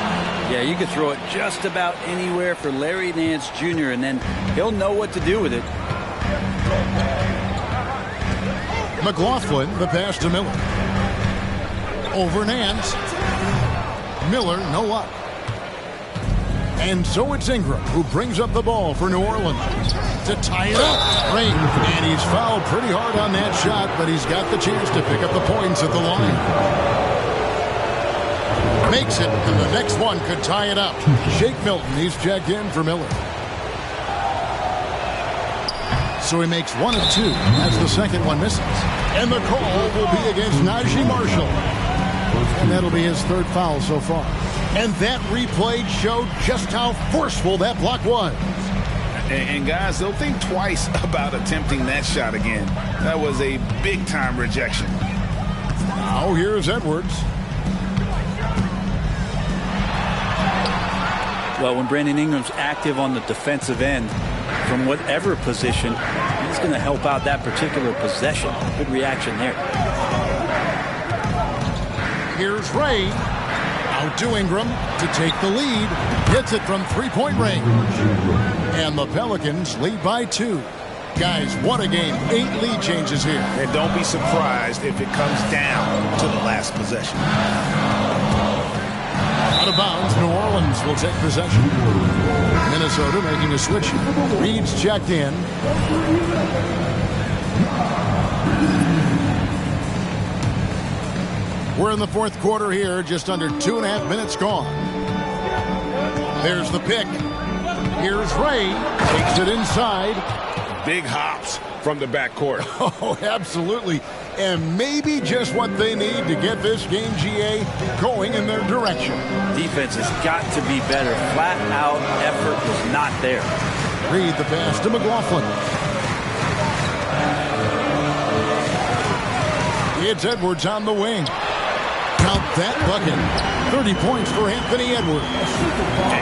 Yeah, you could throw it just about anywhere for Larry Nance Jr., and then he'll know what to do with it. McLaughlin, the pass to Miller. Over Nance. Miller, no luck. And so it's Ingram who brings up the ball for New Orleans to tie it up. Ray, and he's fouled pretty hard on that shot, but he's got the chance to pick up the points at the line. Makes it, and the next one could tie it up. Shake Milton, he's checked in for Miller. So he makes 1 of 2 as the second one misses. And the call will be against Najee Marshall. And that'll be his 3rd foul so far. And that replay showed just how forceful that block was. And guys, they'll think twice about attempting that shot again. That was a big-time rejection. Now here's Edwards. Well, when Brandon Ingram's active on the defensive end, from whatever position, he's going to help out that particular possession. Good reaction there. Here's Ray. Out to Ingram to take the lead. Hits it from 3-point range. And the Pelicans lead by 2. Guys, what a game. 8 lead changes here. And don't be surprised if it comes down to the last possession. Out of bounds, New Orleans will take possession. Minnesota making a switch. Reed's checked in. We're in the 4th quarter here, just under 2.5 minutes gone. There's the pick. Here's Ray. Takes it inside. Big hops from the backcourt. Oh, absolutely. And maybe just what they need to get this game, GA, going in their direction. Defense has got to be better. Flat out effort was not there. Reed the pass to McLaughlin. It's Edwards on the wing. Count that bucket. 30 points for Anthony Edwards.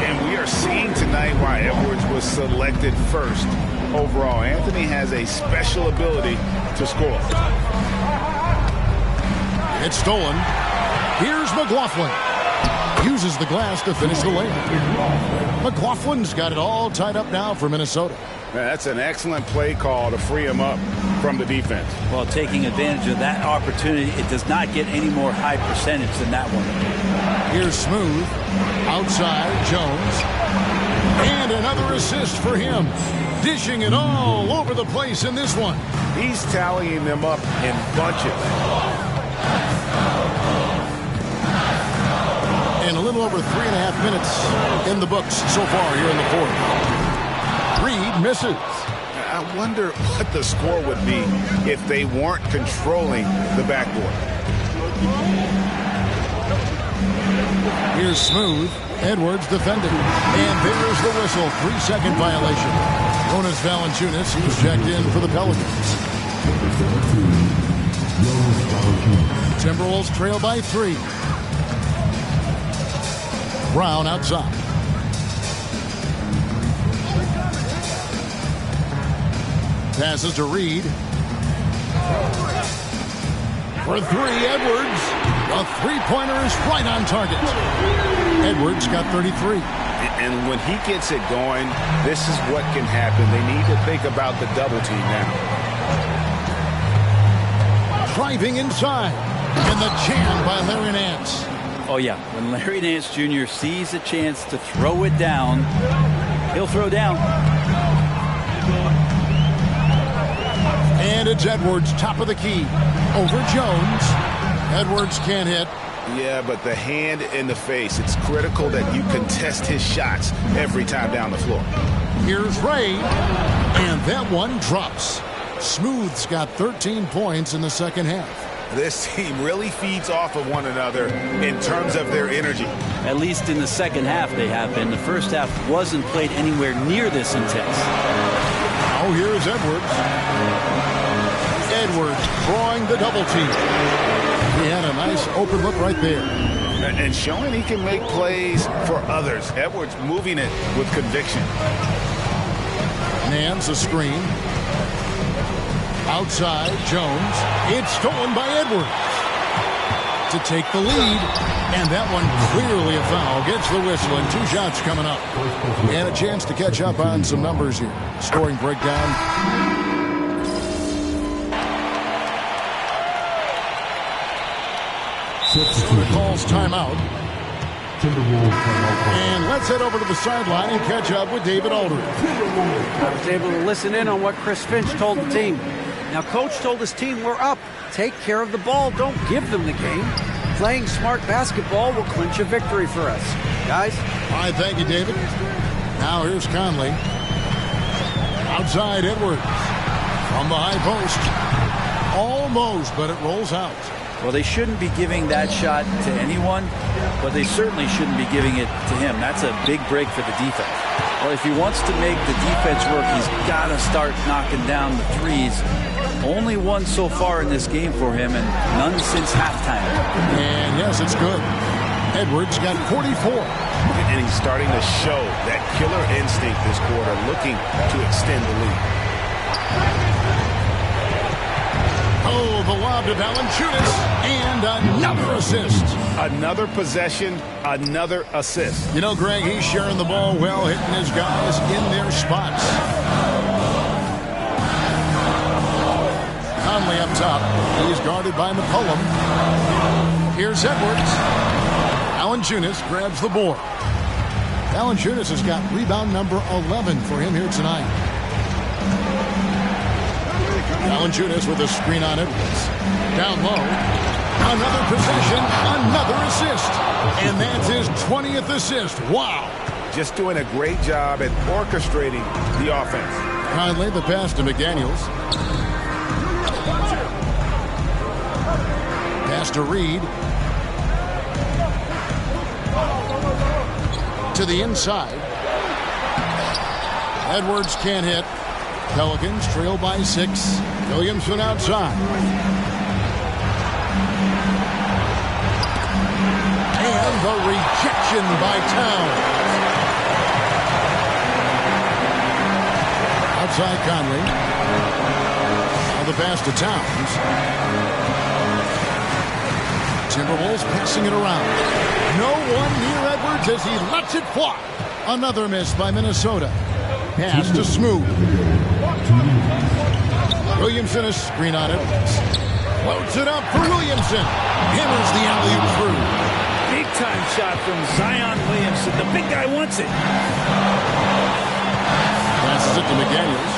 And we are seeing tonight why Edwards was selected first overall. Anthony has a special ability to score. It's stolen. Here's McLaughlin. Uses the glass to finish the layup. McLaughlin's got it all tied up now for Minnesota. That's an excellent play call to free him up from the defense. Well, taking advantage of that opportunity, it does not get any more high percentage than that one. Here's Smooth. Outside, Jones. And another assist for him. Dishing it all over the place in this one. He's tallying them up in bunches. And a little over 3.5 minutes in the books so far here in the 4th. Reed misses. I wonder what the score would be if they weren't controlling the backboard. Here's Smooth. Edwards defending. And there's the whistle. 3-second violation. Jonas Valanciunas, he's checked in for the Pelicans. Timberwolves trail by 3. Brown outside. Passes to Reed. For 3, Edwards. A 3-pointer is right on target. Edwards got 33. And when he gets it going, this is what can happen. They need to think about the double team now. Driving inside. And the jam by Larry Nance. Oh, yeah. When Larry Nance Jr. sees a chance to throw it down, he'll throw down. And it's Edwards, top of the key. Over Jones. Edwards can't hit. Yeah, but the hand in the face. It's critical that you contest his shots every time down the floor. Here's Ray. And that one drops. Smooth's got 13 points in the second half. This team really feeds off of one another in terms of their energy. At least in the second half they have been. The first half wasn't played anywhere near this intense. Oh, here's Edwards. Edwards drawing the double team. He had a nice open look right there. And showing he can make plays for others. Edwards moving it with conviction. Nance a screen. Outside, Jones. It's stolen by Edwards to take the lead. And that one clearly a foul. Gets the whistle and 2 shots coming up. And a chance to catch up on some numbers here. Scoring breakdown. Minnesota calls timeout. And let's head over to the sideline and catch up with David Aldridge. I was able to listen in on what Chris Finch told the team. Now, Coach told his team, we're up. Take care of the ball. Don't give them the game. Playing smart basketball will clinch a victory for us. Guys? All right, thank you, David. Now here's Conley. Outside, Edwards. From the high post. Almost, but it rolls out. Well, they shouldn't be giving that shot to anyone, but they certainly shouldn't be giving it to him. That's a big break for the defense. Well, if he wants to make the defense work, he's got to start knocking down the threes. Only one so far in this game for him, and none since halftime. And yes, it's good. Edwards got 44. And he's starting to show that killer instinct this quarter, looking to extend the lead. Oh, the lob to Valanciunas, and another assist. Another possession, another assist. You know, Greg, he's sharing the ball well, hitting his guys in their spots. Conley up top. He's guarded by McCollum. Here's Edwards. Valanciunas grabs the board. Valanciunas has got rebound number 11 for him here tonight. Valanciunas with a screen on Edwards. Down low. Another possession, another assist. And that's his 20th assist. Wow. Just doing a great job at orchestrating the offense. Conley, the pass to McDaniels. Pass to Reed. To the inside. Edwards can't hit. Pelicans trail by 6. Williamson outside. And the rejection by Towns. Outside Conley. Now the pass to Towns. Timberwolves passing it around. No one near Edwards as he lets it fly. Another miss by Minnesota. Pass to Smooth. Williamson a screen on it. Floats it up for Williamson. Hammers the alley-oop through. Big time shot from Zion Williamson. The big guy wants it. Passes it to McDaniels.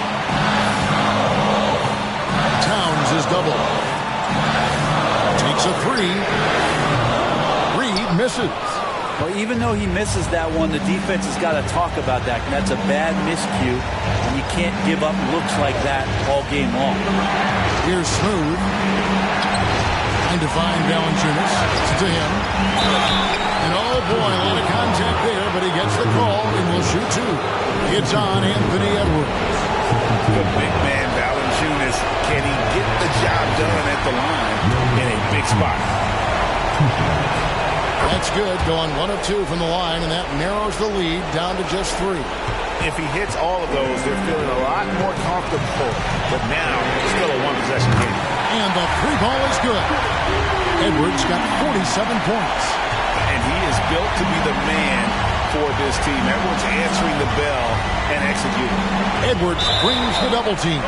Towns is double. Takes a 3. Reed misses. Well, even though he misses that one, the defense has got to talk about that. That's a bad miscue, and you can't give up looks like that all game long. Here's Smooth. Trying to find Valanciunas. It's to him. And oh boy, a lot of contact there, but he gets the call and will shoot 2. It's on Anthony Edwards. The big man, Valanciunas, can he get the job done at the line in a big spot? That's good, going 1 of 2 from the line, and that narrows the lead down to just 3. If he hits all of those, they're feeling a lot more comfortable. But now, still a one-possession game. And the 3 ball is good. Edwards got 47 points. And he is built to be the man for this team. Edwards answering the bell and executing. Edwards brings the double team.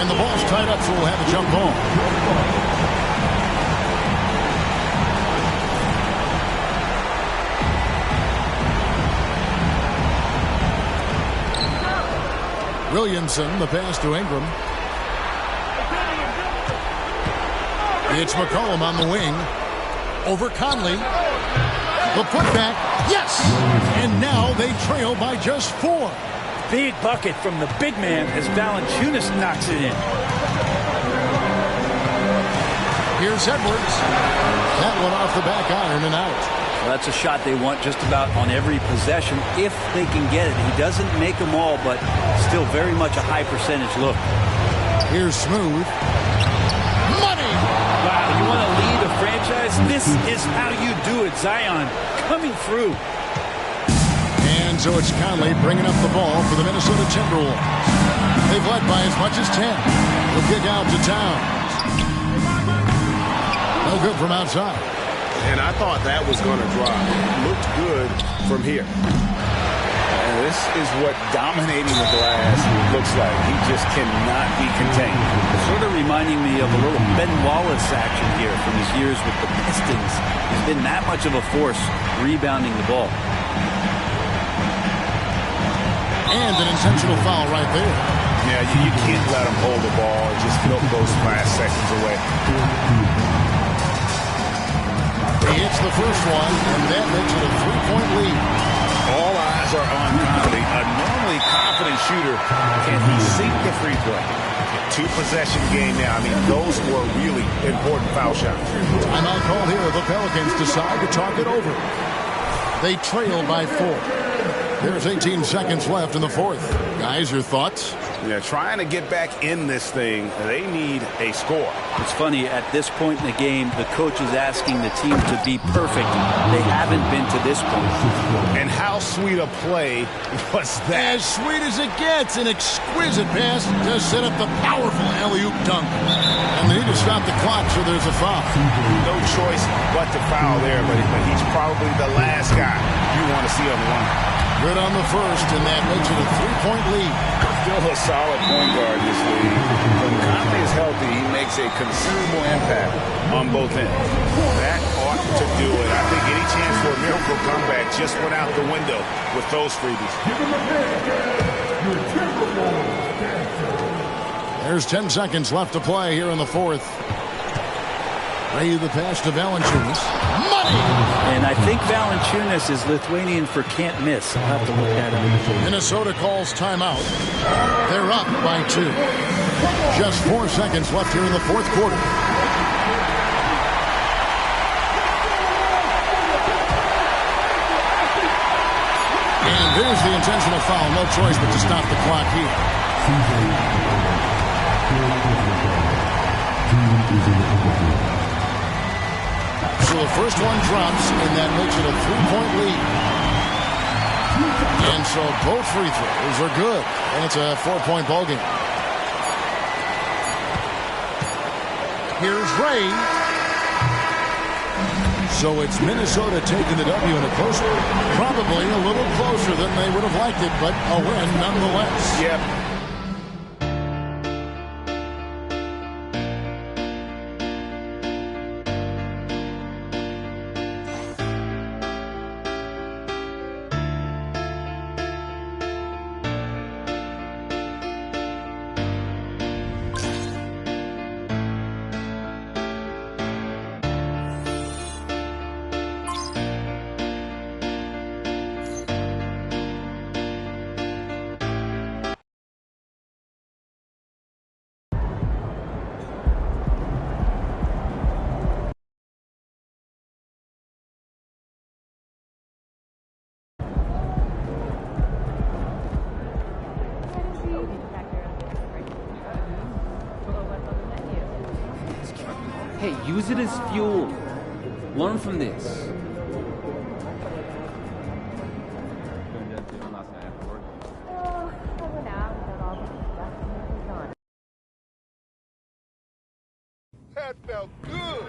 And the ball's tied up, so we'll have a jump ball. Williamson, the pass to Ingram. It's McCollum on the wing. Over Conley. The putback. Yes! And now they trail by just 4. Big bucket from the big man as Valanciunas knocks it in. Here's Edwards. That one off the back iron and out. Well, that's a shot they want just about on every possession if they can get it. He doesn't make them all, but still very much a high percentage look. Here's Smooth. Money! Wow, you want to lead a franchise Because this is how you do it. Zion coming through. And so it's Conley bringing up the ball for the Minnesota Timberwolves. They've led by as much as 10. He'll kick out to Towns. No good from outside. And I thought that was going to drop. Looked good from here. And this is what dominating the glass looks like. He just cannot be contained. Sort of reminding me of a little Ben Wallace action here from his years with the Pistons. He's been that much of a force rebounding the ball. And an intentional foul right there. Yeah, you can't let him hold the ball and just milk those last seconds away. He hits the first one, and that makes it a 3-point lead. All eyes are on Conley, a normally confident shooter. Can he sink the free throw? Two-possession game now. I mean, those were really important foul shots. Timeout call here. The Pelicans decide to talk it over. They trail by 4. There's 18 seconds left in the fourth. Guys, your thoughts? Yeah, trying to get back in this thing, they need a score. It's funny, at this point in the game, the coach is asking the team to be perfect. They haven't been to this point. And how sweet a play was that? As sweet as it gets. An exquisite pass to set up the powerful alley-oop dunk. And they need to stop the clock, so there's a foul. No choice but to foul there, but he's probably the last guy you want to see on the line. Good on the first, and that makes it a 3-point lead. Still a solid point guard this league. When Conley is healthy, he makes a considerable impact on both ends. That ought to do it. I think any chance for a miracle comeback just went out the window with those freebies. There's 10 seconds left to play here in the fourth. Ray the pass to Valanciunas. Money! And I think Valanciunas is Lithuanian for can't miss. I'll have to look at him. Minnesota calls timeout. They're up by 2. Just 4 seconds left here in the fourth quarter. And there's the intentional foul. No choice but to stop the clock here. So the first one drops, and that makes it a 3-point lead. And so both free throws are good, and it's a 4-point ballgame. Here's Ray. So it's Minnesota taking the W in a close one. Probably a little closer than they would have liked it, but a win nonetheless. Yep. Hey, use it as fuel. Learn from this. That felt good.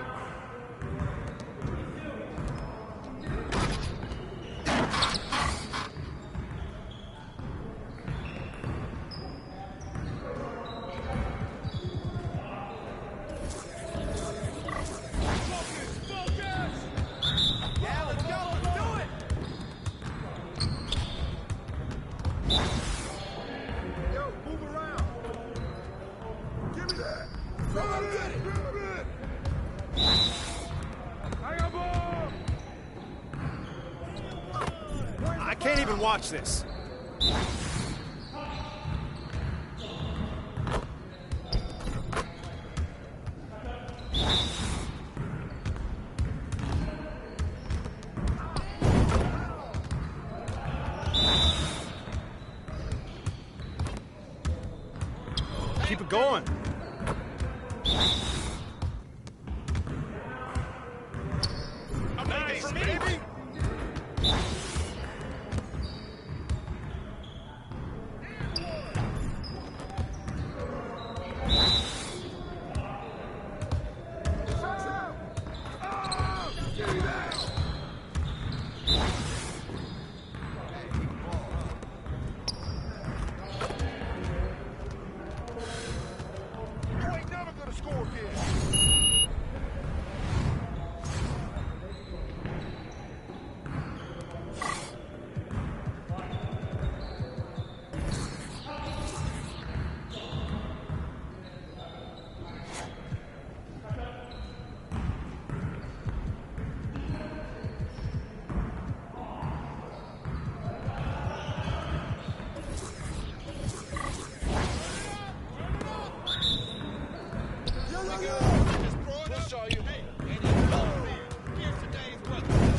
I can't even watch this. Keep it going. Yeah, baby.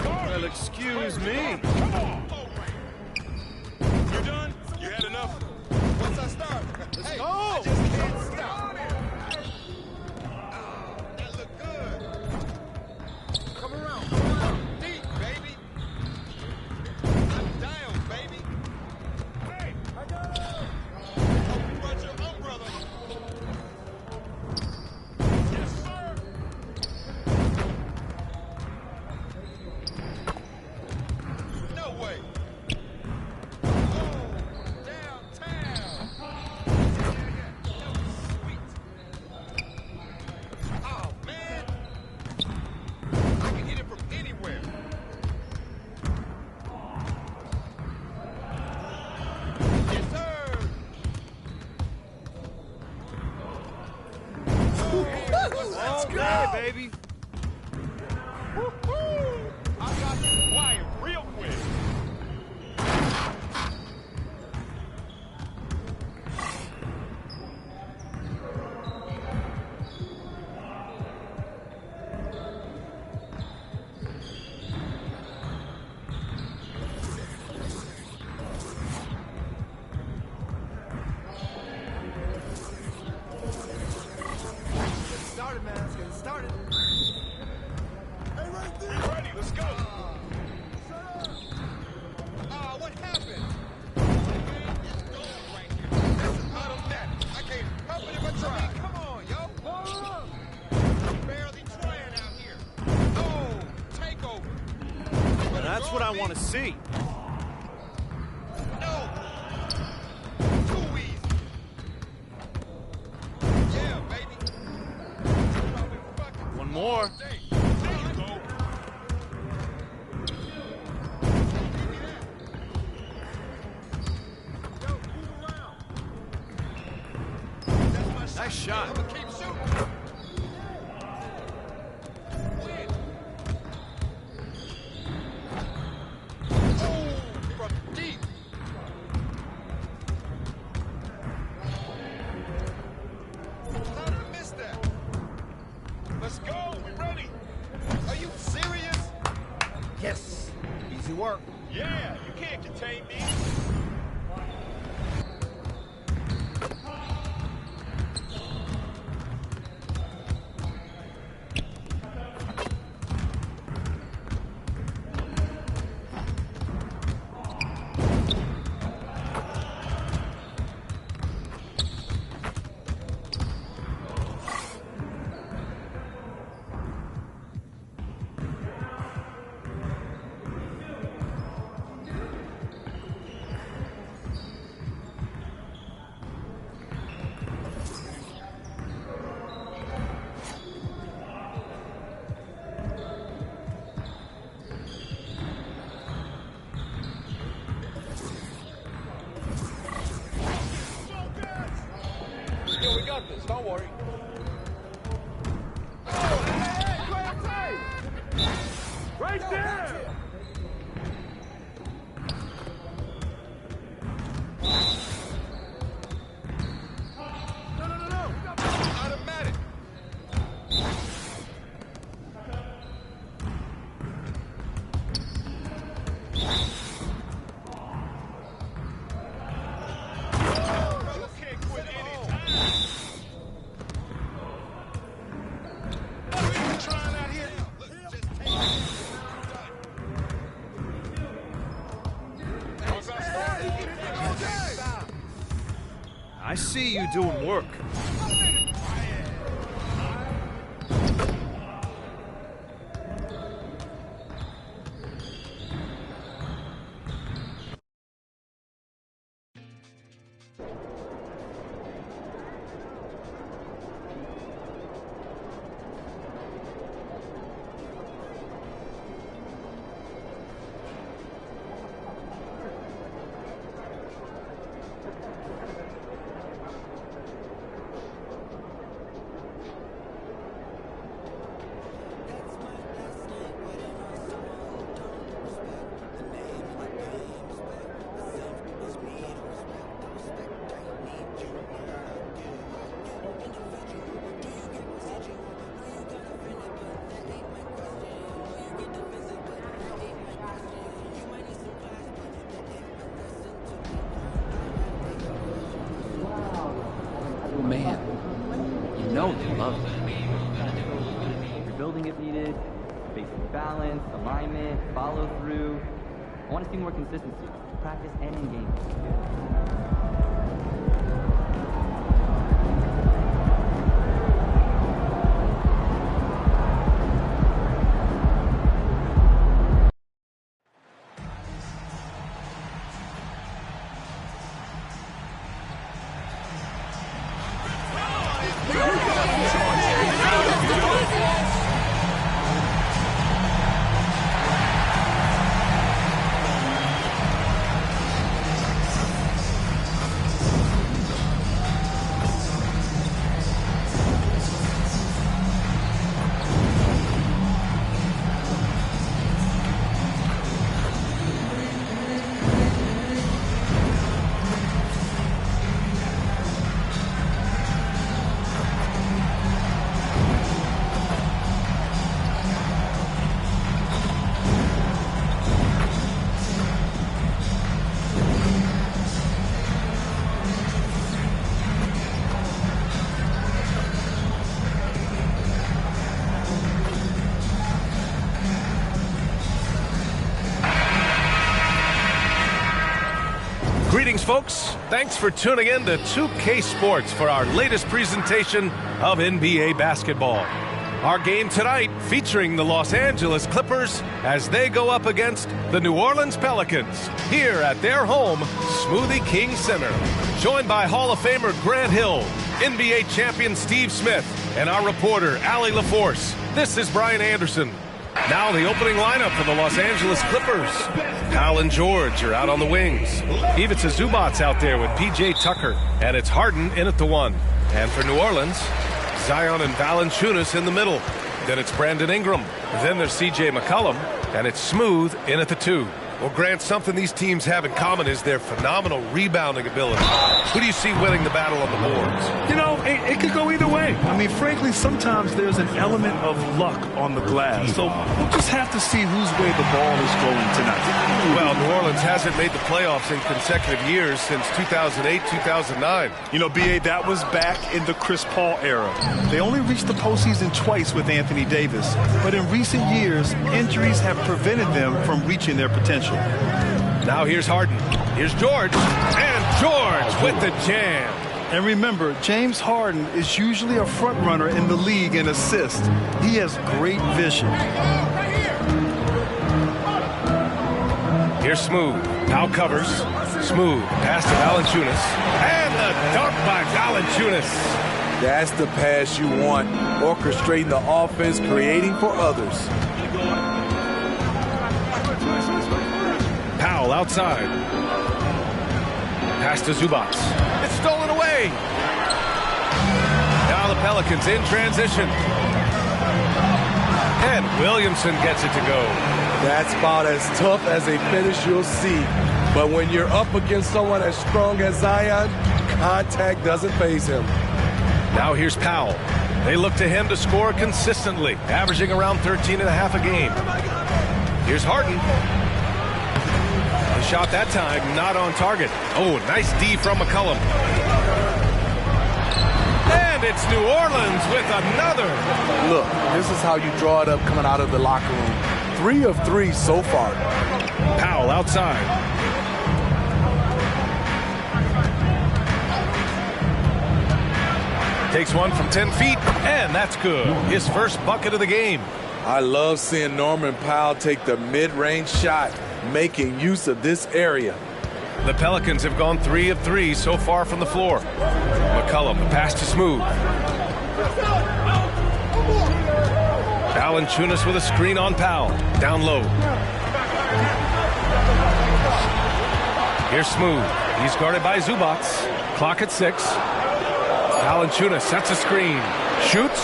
Well, excuse me. Come on. You done? You had enough? Once I start, Let's hey, go. I just can't stop. Oh, that looked good. Come around. Deep, baby. I'm down, baby. Hey, I got it. Hope you brought your umbrella. Yes, sir. No way. Oh, downtown. That was sweet. Oh, man. I can hit it from anywhere. Yes, sir. Let's go, baby. I got this wire real quick. Started, man. Let's get it started. Hey, right there. Be ready. Let's go. What happened? Man, it's gold right here. This is automatic. I can't help it if I try. Come on, yo. I'm barely trying out here. Oh, takeover. And that's what I want to see. No. Too easy. Yeah, baby. I've been fucking One more. day. There you go. Yo, move around. That's my shot. Nice shot. I'm gonna keep shooting. Win. Oh, from deep. How did I miss that? Let's go. We ready? Are you serious? Yes. Easy work. Yeah, you can't contain me. Yo, we got this. Don't worry. Right there! No. Automatic. You can't quit anytime. What are you trying out here? Look, just take it. doing work. Man, you know they love it. Rebuilding if needed, basic balance, alignment, follow through. I want to see more consistency, practice and in game. Greetings, folks. Thanks for tuning in to 2K Sports for our latest presentation of NBA basketball. Our game tonight featuring the Los Angeles Clippers as they go up against the New Orleans Pelicans here at their home, Smoothie King Center. Joined by Hall of Famer Grant Hill, NBA champion Steve Smith, and our reporter, Allie LaForce. This is Brian Anderson. Now the opening lineup for the Los Angeles Clippers. Powell and George are out on the wings. Ivica Zubac's out there with P.J. Tucker. And it's Harden in at the 1. And for New Orleans, Zion and Valanciunas in the middle. Then it's Brandon Ingram. Then there's C.J. McCollum. And it's Smooth in at the 2. Well, Grant, something these teams have in common is their phenomenal rebounding ability. Who do you see winning the battle on the boards? You know, it could go either way. I mean, frankly, sometimes there's an element of luck on the glass. So we'll just have to see whose way the ball is going tonight. Well, New Orleans hasn't made the playoffs in consecutive years since 2008, 2009. You know, B.A., that was back in the Chris Paul era. They only reached the postseason twice with Anthony Davis. But in recent years, injuries have prevented them from reaching their potential. Now here's Harden. Here's George. And George with the jam. And remember, James Harden is usually a front runner in the league in assists. He has great vision. Here's Smooth. Now covers. Smooth. Pass to Valanciunas. And the dunk by Valanciunas. That's the pass you want. Orchestrating the offense, creating for others. Powell outside. Pass to Zubac. It's stolen away. Now the Pelicans in transition. And Williamson gets it to go. That's about as tough as a finish you'll see. But when you're up against someone as strong as Zion, contact doesn't faze him. Now here's Powell. They look to him to score consistently, averaging around 13.5 a game. Here's Harden. The shot that time, not on target. Oh, nice D from McCollum. And it's New Orleans with another. Look, this is how you draw it up coming out of the locker room. 3 of 3 so far. Powell outside. Takes one from 10 feet, and that's good. His first bucket of the game. I love seeing Norman Powell take the mid-range shot, making use of this area. The Pelicans have gone 3 of 3 so far from the floor. McCollum, the pass to Smooth. Valanciunas with a screen on Powell. Down low. Here's Smooth. He's guarded by Zubac. Clock at 6. Valanciunas sets a screen. Shoots.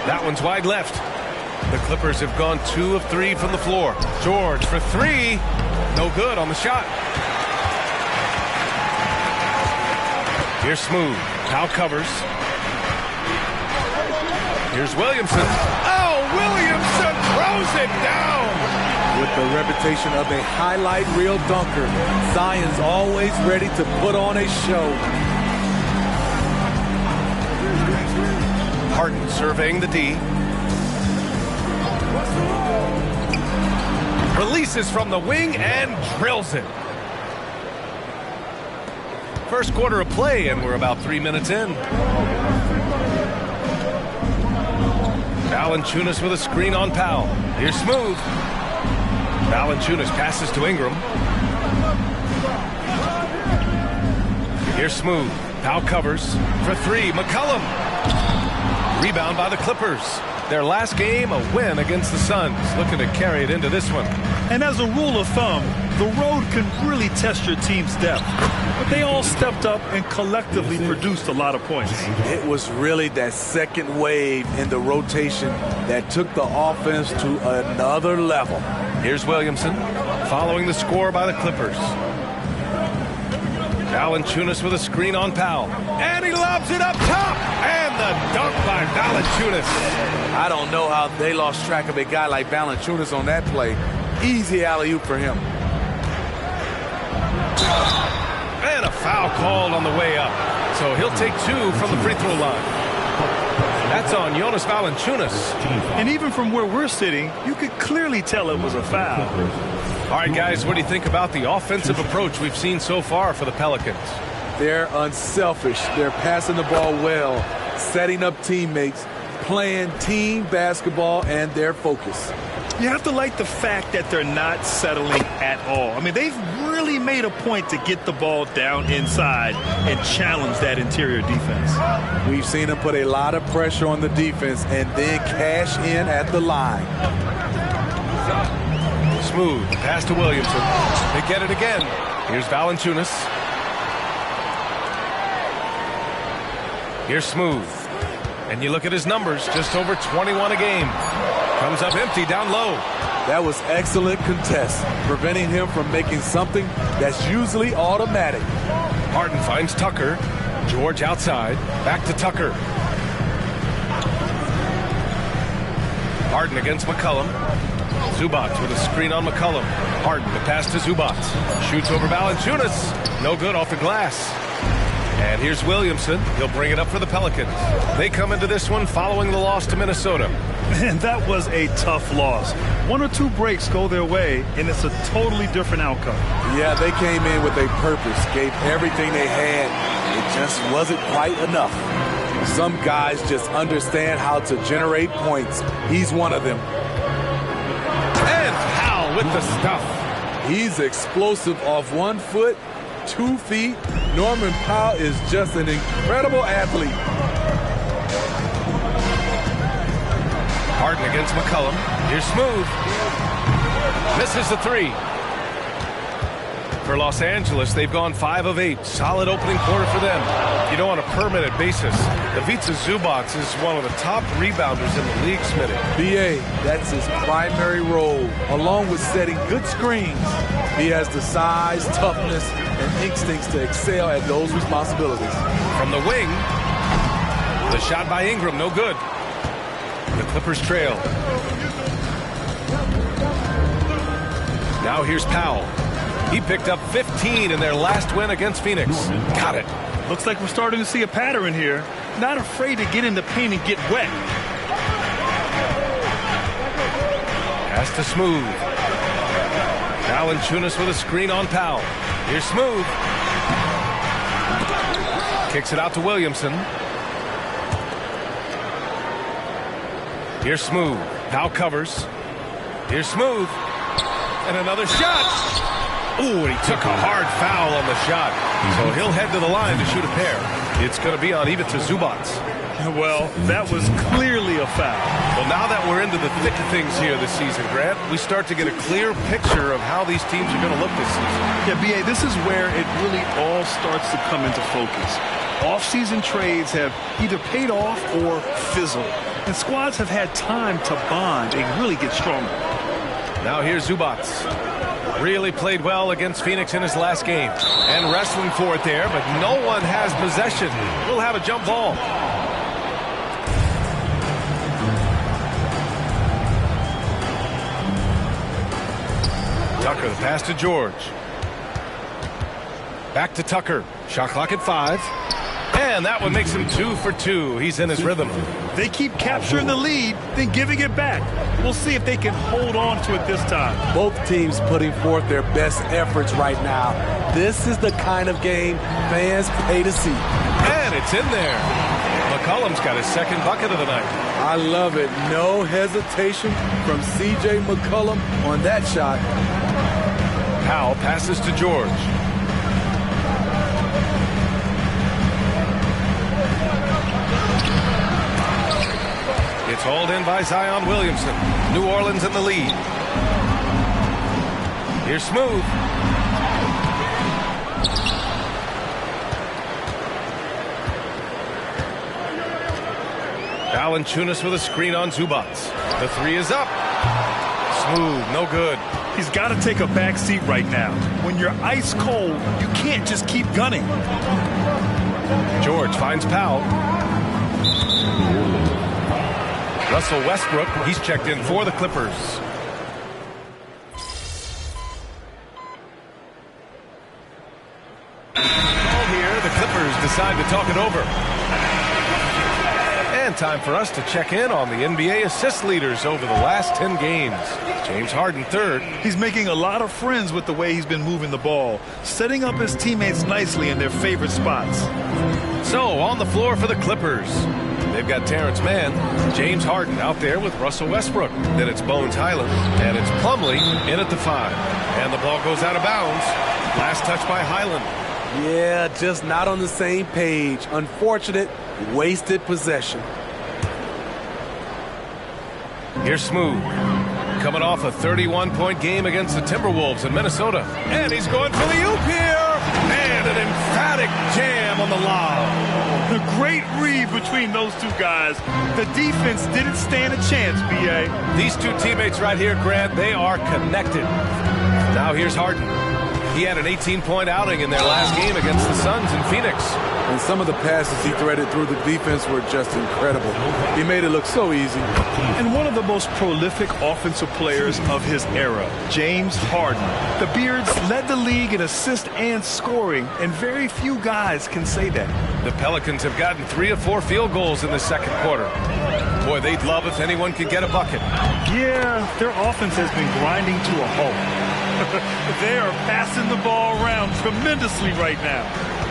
That one's wide left. The Clippers have gone 2 of 3 from the floor. George for 3. No good on the shot. Here's Smooth. Powell covers. Here's Williamson. Oh, Williamson throws it down. With the reputation of a highlight reel dunker, Zion's always ready to put on a show. Harden surveying the D. Releases from the wing and drills it. First quarter of play, and we're about 3 minutes in. Valanciunas with a screen on Powell. Here's Smooth. Valanciunas passes to Ingram. Here's Smooth. Powell covers for 3. McCollum. Rebound by the Clippers. Their last game, a win against the Suns. Looking to carry it into this one. And as a rule of thumb, the road can really test your team's depth. But they all stepped up and collectively produced a lot of points. It was really that second wave in the rotation that took the offense to another level. Here's Williamson, following the score by the Clippers. Valanciunas with a screen on Powell. And he lobs it up top! And the dunk by Valanciunas. I don't know how they lost track of a guy like Valanciunas on that play. Easy alley-oop for him. And a foul called on the way up. So he'll take 2 from the free throw line. That's on Jonas Valanciunas. And even from where we're sitting, you could clearly tell it was a foul. All right, guys, what do you think about the offensive approach we've seen so far for the Pelicans? They're unselfish. They're passing the ball well, setting up teammates, playing team basketball, and their focus. You have to like the fact that they're not settling at all. I mean, they've really made a point to get the ball down inside and challenge that interior defense. We've seen them put a lot of pressure on the defense and then cash in at the line. Smooth, pass to Williamson. They get it again. Here's Valanciunas. Here's Smooth. And you look at his numbers, just over 21 a game. Comes up empty down low. That was excellent contest, preventing him from making something that's usually automatic. Harden finds Tucker. George outside. Back to Tucker. Harden against McCollum. Zubac with a screen on McCollum. Harden, the pass to Zubac. Shoots over Valanciunas. No good off the glass. And here's Williamson. He'll bring it up for the Pelicans. They come into this one following the loss to Minnesota. And that was a tough loss. 1 or 2 breaks go their way, and it's a totally different outcome. Yeah, they came in with a purpose, gave everything they had. It just wasn't quite enough. Some guys just understand how to generate points. He's one of them. And Powell with the stuff. He's explosive off 1 foot, 2 feet. Norman Powell is just an incredible athlete. Harden against McCollum. Here's Smooth. Misses the 3. For Los Angeles, they've gone 5 of 8. Solid opening quarter for them. You know, on a permanent basis, Ivica Zubac is one of the top rebounders in the league, Smitty. B.A., that's his primary role, along with setting good screens. He has the size, toughness, and instincts to excel at those responsibilities. From the wing, the shot by Ingram, no good. The Clippers trail. Now here's Powell. He picked up 15 in their last win against Phoenix. Got it. Looks like we're starting to see a pattern here. Not afraid to get in the paint and get wet. Pass to Smooth. Valanciunas with a screen on Powell. Here's Smooth. Kicks it out to Williamson. Here's Smooth. Powell covers. Here's Smooth. And another shot. Ooh, and he took a hard foul on the shot. So he'll head to the line to shoot a pair. It's going to be on Ivica Zubac. Well, that was clearly a foul. Well, now that we're into the thick of things here this season, Grant, we start to get a clear picture of how these teams are going to look this season. Yeah, B.A., this is where it really all starts to come into focus. Off-season trades have either paid off or fizzled, and squads have had time to bond and really get stronger. Now here's Zubac. Really played well against Phoenix in his last game. And wrestling for it there, but no one has possession. We'll have a jump ball. Tucker, the pass to George. Back to Tucker. Shot clock at 5. And that one makes him 2 for 2. He's in his rhythm. They keep capturing the lead, then giving it back. We'll see if they can hold on to it this time. Both teams putting forth their best efforts right now. This is the kind of game fans pay to see. And it's in there. McCollum's got his second bucket of the night. I love it. No hesitation from C.J. McCollum on that shot. Powell passes to George. It's hauled in by Zion Williamson. New Orleans in the lead. Here's Smooth. Valanciunas with a screen on Zubac. The 3 is up. Smooth, no good. He's got to take a back seat right now. When you're ice cold, you can't just keep gunning. George finds Powell. Russell Westbrook, he's checked in for the Clippers. All here, the Clippers decide to talk it over. And time for us to check in on the NBA assist leaders over the last 10 games. James Harden third. He's making a lot of friends with the way he's been moving the ball, setting up his teammates nicely in their favorite spots. So, on the floor for the Clippers, they've got Terrence Mann, James Harden out there with Russell Westbrook. Then it's Bones Highland, and it's Plumlee in at the 5. And the ball goes out of bounds. Last touch by Highland. Yeah, just not on the same page. Unfortunate, wasted possession. Here's Smooth. Coming off a 31-point game against the Timberwolves in Minnesota. And he's going for the oop here. And an emphatic jam on the lob. A great read between those two guys. The defense didn't stand a chance, B.A. These two teammates right here, Grant, they are connected. Now here's Harden. He had an 18-point outing in their last game against the Suns in Phoenix. And some of the passes he threaded through the defense were just incredible. He made it look so easy. And one of the most prolific offensive players of his era, James Harden. The Beards led the league in assists and scoring, and very few guys can say that. The Pelicans have gotten 3 or 4 field goals in the second quarter. Boy, they'd love if anyone could get a bucket. Yeah, their offense has been grinding to a halt. They are passing the ball around tremendously right now.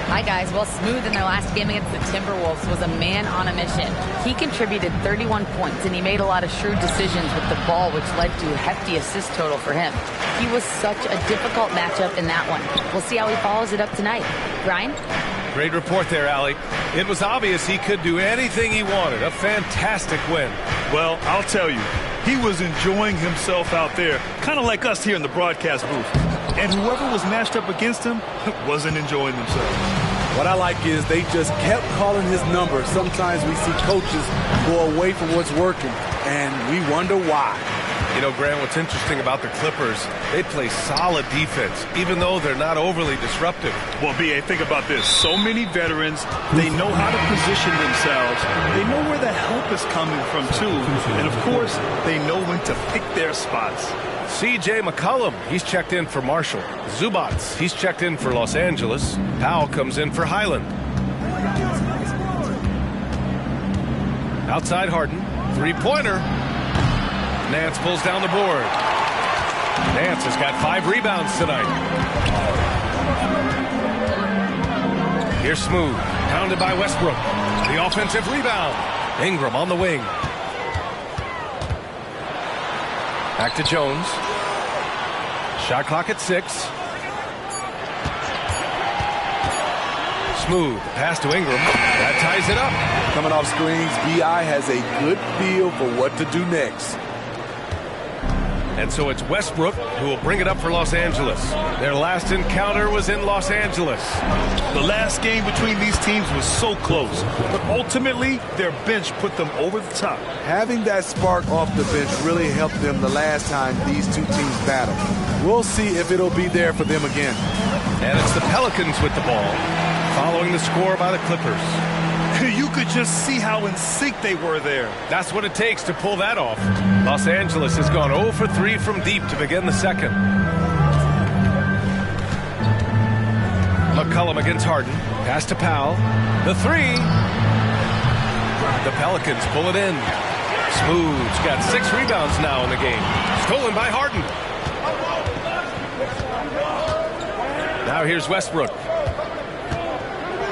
Hi, guys. Well, Smooth in their last game against the Timberwolves was a man on a mission. He contributed 31 points, and he made a lot of shrewd decisions with the ball, which led to a hefty assist total for him. He was such a difficult matchup in that one. We'll see how he follows it up tonight. Brian? Great report there, Allie. It was obvious he could do anything he wanted. A fantastic win. Well, I'll tell you, he was enjoying himself out there, kind of like us here in the broadcast booth. And whoever was matched up against him wasn't enjoying themselves. What I like is they just kept calling his number. Sometimes we see coaches go away from what's working, and we wonder why. You know, Grant, what's interesting about the Clippers, they play solid defense, even though they're not overly disruptive. Well, B.A., think about this. So many veterans, they know how to position themselves. They know where the help is coming from, too. And, of course, they know when to pick their spots. C.J. McCollum, he's checked in for Marshall. Zubac, he's checked in for Los Angeles. Powell comes in for Highland. Outside Harden, three-pointer. Nance pulls down the board. Nance has got 5 rebounds tonight. Here's Smooth. Pounded by Westbrook. The offensive rebound. Ingram on the wing. Back to Jones. Shot clock at 6. Smooth pass to Ingram. That ties it up. Coming off screens, B.I. has a good feel for what to do next. And so it's Westbrook who will bring it up for Los Angeles. Their last encounter was in Los Angeles. The last game between these teams was so close, but ultimately their bench put them over the top. Having that spark off the bench really helped them the last time these two teams battled. We'll see if it'll be there for them again. And it's the Pelicans with the ball, following the score by the Clippers. You could just see how in sync they were there. That's what it takes to pull that off. Los Angeles has gone 0 for 3 from deep to begin the second. McCollum against Harden. Pass to Powell. The 3. The Pelicans pull it in. Smooth's got 6 rebounds now in the game. Stolen by Harden. Now here's Westbrook.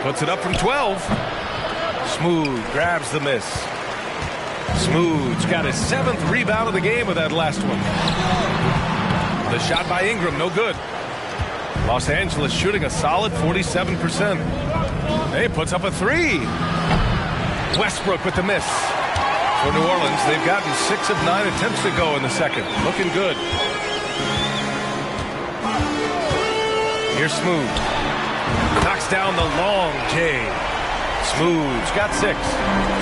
Puts it up from 12. Smooth grabs the miss. Smooth's got his 7th rebound of the game with that last one. The shot by Ingram, no good. Los Angeles shooting a solid 47%. He puts up a 3. Westbrook with the miss. For New Orleans, they've gotten 6 of 9 attempts to go in the second. Looking good. Here's Smooth. Knocks down the long J. Smooth's got 6.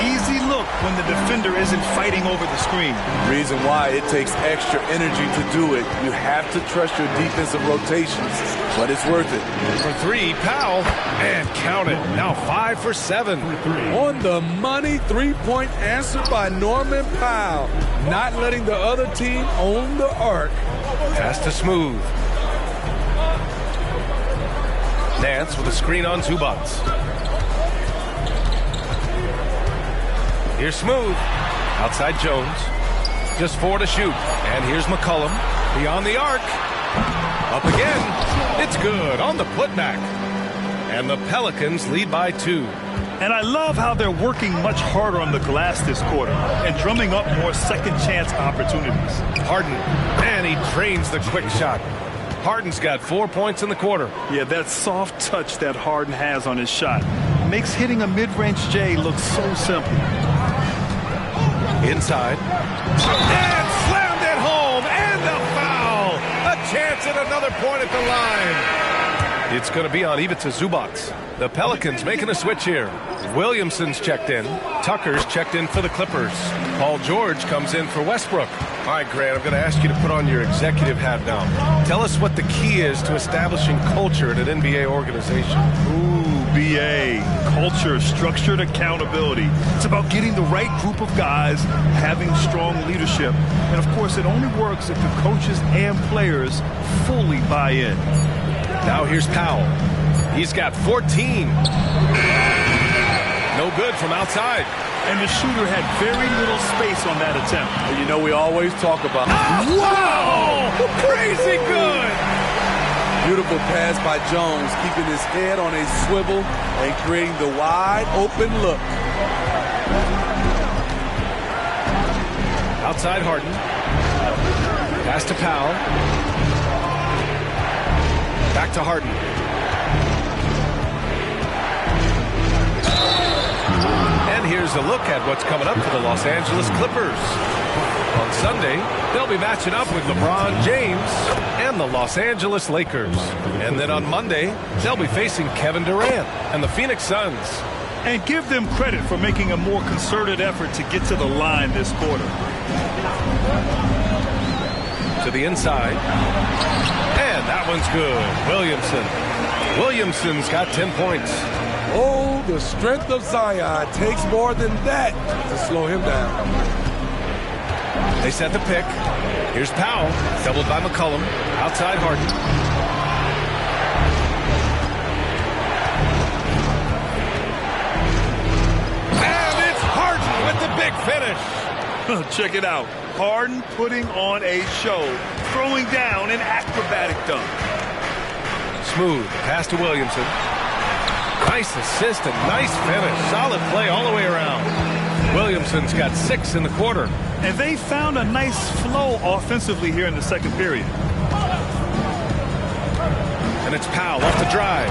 Easy look when the defender isn't fighting over the screen. Reason why it takes extra energy to do it. You have to trust your defensive rotations, but it's worth it. For 3, Powell, and count it. Now 5 for 7. On the money, 3-point answer by Norman Powell. Not letting the other team own the arc. Pass to Smooth. Nance with a screen on Zubac. Here's Smooth. Outside Jones. Just 4 to shoot. And here's McCollum. Beyond the arc. Up again. It's good on the putback. And the Pelicans lead by 2. And I love how they're working much harder on the glass this quarter and drumming up more second chance opportunities. Harden. And he drains the quick shot. Harden's got 4 points in the quarter. Yeah, that soft touch that Harden has on his shot makes hitting a mid-range J look so simple. Inside. And slammed it home. And a foul. A chance at another point at the line. It's going to be on Ivica Zubac. The Pelicans making a switch here. Williamson's checked in. Tucker's checked in for the Clippers. Paul George comes in for Westbrook. All right, Grant, I'm going to ask you to put on your executive hat now. Tell us what the key is to establishing culture at an NBA organization. Ooh, BA. Culture, structured accountability. It's about getting the right group of guys, having strong leadership. And, of course, it only works if the coaches and players fully buy in. Now here's Powell. He's got 14. No good from outside. And the shooter had very little space on that attempt. And you know, we always talk about... Wow! Crazy good! Beautiful pass by Jones, keeping his head on a swivel and creating the wide open look. Outside Harden. Pass to Powell. Back to Harden. And here's a look at what's coming up for the Los Angeles Clippers. On Sunday, they'll be matching up with LeBron James and the Los Angeles Lakers. And then on Monday, they'll be facing Kevin Durant and the Phoenix Suns. And give them credit for making a more concerted effort to get to the line this quarter. To the inside. And that one's good. Williamson's got 10 points. Oh, the strength of Zion takes more than that to slow him down. They set the pick. Here's Powell, doubled by McCollum. Outside Harden. And it's Harden with the big finish. Check it out. Harden putting on a show, throwing down an acrobatic dunk. Smooth pass to Williamson. Nice assist and nice finish. Solid play all the way around. Williamson's got 6 in the quarter. And they found a nice flow offensively here in the second period. And it's Powell off the drive.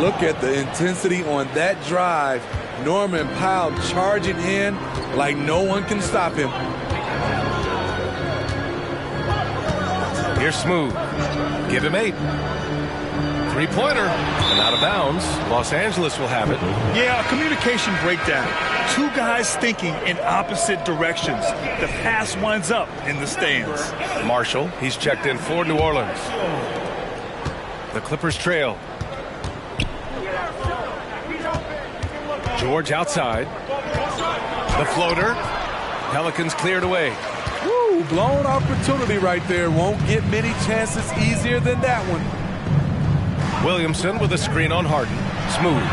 Look at the intensity on that drive. Norman Powell charging in like no one can stop him. Here's Smooth. Give him 8. Three-pointer. And out of bounds. Los Angeles will have it. Yeah, a communication breakdown. Two guys thinking in opposite directions. The pass winds up in the stands. Marshall, he's checked in for New Orleans. The Clippers trail. George outside. The floater. Pelicans cleared away. Woo, blown opportunity right there. Won't get many chances easier than that one. Williamson with a screen on Harden. Smooth.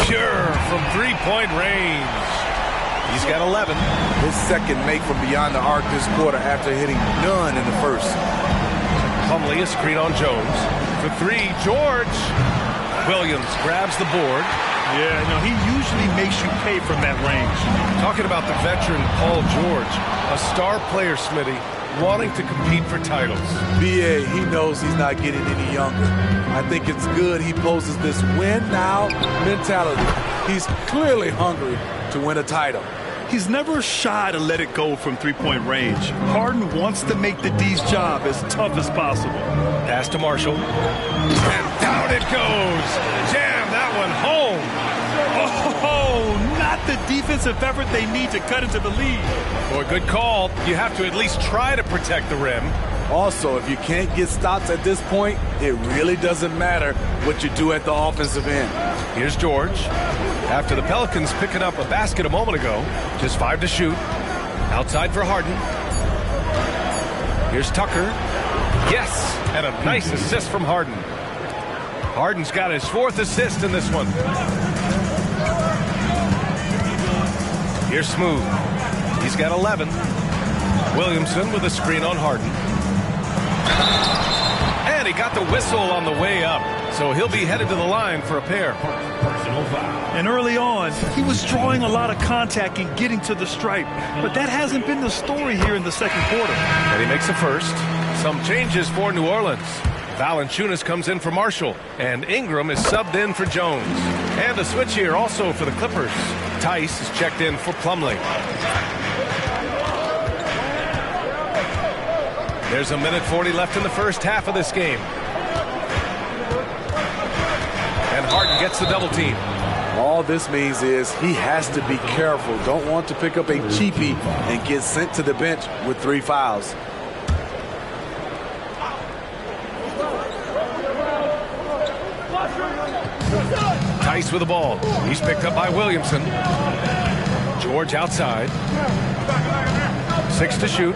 Pure from three-point range. He's got 11. His second make from beyond the arc this quarter after hitting none in the first. Plumlee, a screen on Jones. For 3, George. Williams grabs the board. Yeah, no, he usually makes you pay from that range. Talking about the veteran Paul George, a star player, Smitty, wanting to compete for titles. B.A., he knows he's not getting any younger. I think it's good he poses this win-now mentality. He's clearly hungry to win a title. He's never shy to let it go from three-point range. Harden wants to make the D's job as tough as possible. Pass to Marshall. And down it goes. Jam that one home. Oh, not the defensive effort they need to cut into the lead. Boy, good call. You have to at least try to protect the rim. Also, if you can't get stops at this point, it really doesn't matter what you do at the offensive end. Here's George. After the Pelicans picking up a basket a moment ago, just 5 to shoot. Outside for Harden. Here's Tucker. Yes, and a nice assist from Harden. Harden's got his 4th assist in this one. Here's Smooth. He's got 11. Williamson with a screen on Harden. And he got the whistle on the way up. So he'll be headed to the line for a pair. Personal foul. And early on, he was drawing a lot of contact and getting to the stripe. But that hasn't been the story here in the second quarter. And he makes a first. Some changes for New Orleans. Valanciunas comes in for Marshall. And Ingram is subbed in for Jones. And a switch here also for the Clippers. Tice is checked in for Plumlee. There's a minute 40 left in the first half of this game. And Harden gets the double team. All this means is he has to be careful. Don't want to pick up a cheapie and get sent to the bench with 3 fouls. Tice with the ball. He's picked up by Williamson. George outside. 6 to shoot.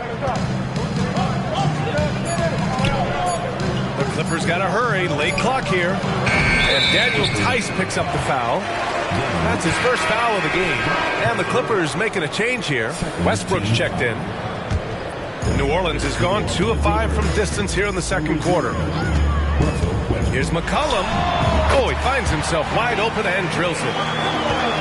The Clippers got to hurry. Late clock here. And Daniel Tice picks up the foul. That's his first foul of the game. And the Clippers making a change here. Westbrook's checked in. New Orleans has gone 2 of 5 from distance here in the second quarter. Here's McCollum. Oh, he finds himself wide open and drills it.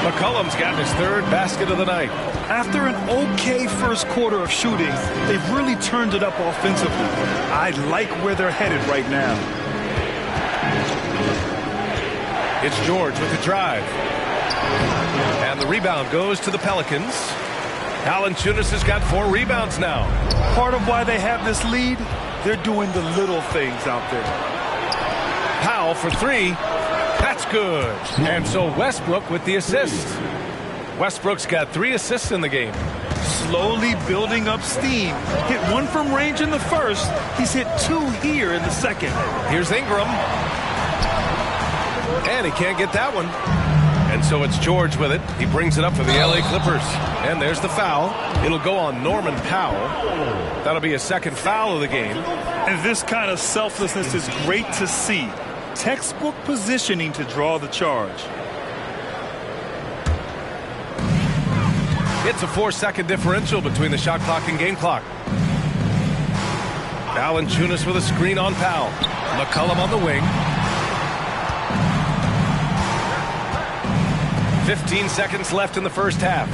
McCollum's gotten his 3rd basket of the night. After an okay first quarter of shooting, they've really turned it up offensively. I like where they're headed right now. It's George with the drive. And the rebound goes to the Pelicans. Valanciunas has got 4 rebounds now. Part of why they have this lead, they're doing the little things out there. Powell for 3. That's good. And so Westbrook with the assist. Westbrook's got 3 assists in the game. Slowly building up steam. Hit 1 from range in the first. He's hit 2 here in the second. Here's Ingram. And he can't get that one. And so it's George with it. He brings it up for the LA Clippers. And there's the foul. It'll go on Norman Powell. That'll be a 2nd foul of the game. And this kind of selflessness is great to see. Textbook positioning to draw the charge. It's a 4-second differential between the shot clock and game clock. Valanciunas with a screen on Powell. McCollum on the wing. 15 seconds left in the first half.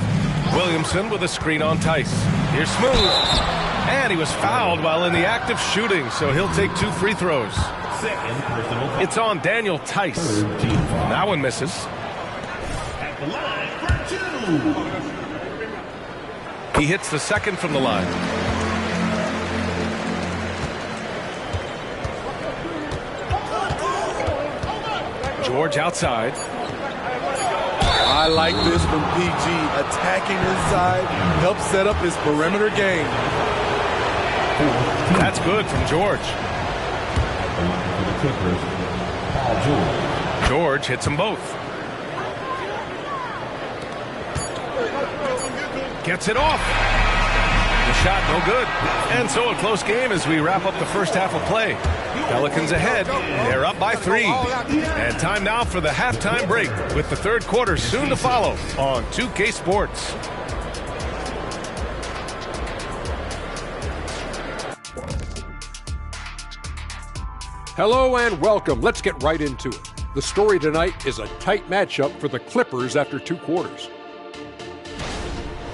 Williamson with a screen on Tice. Here's Smooth. And he was fouled while in the act of shooting, so he'll take 2 free throws. It's on Daniel Tice. That one misses. He hits the second from the line. George outside. I like this from PG. Attacking inside helps set up his perimeter game. That's good from George. George hits them both. Gets it off. The shot no good. And so a close game as we wrap up the first half of play. Pelicans ahead. They're up by 3. And time now for the halftime break with the third quarter soon to follow on 2K Sports. Hello and welcome. Let's get right into it. The story tonight is a tight matchup for the Clippers after 2 quarters.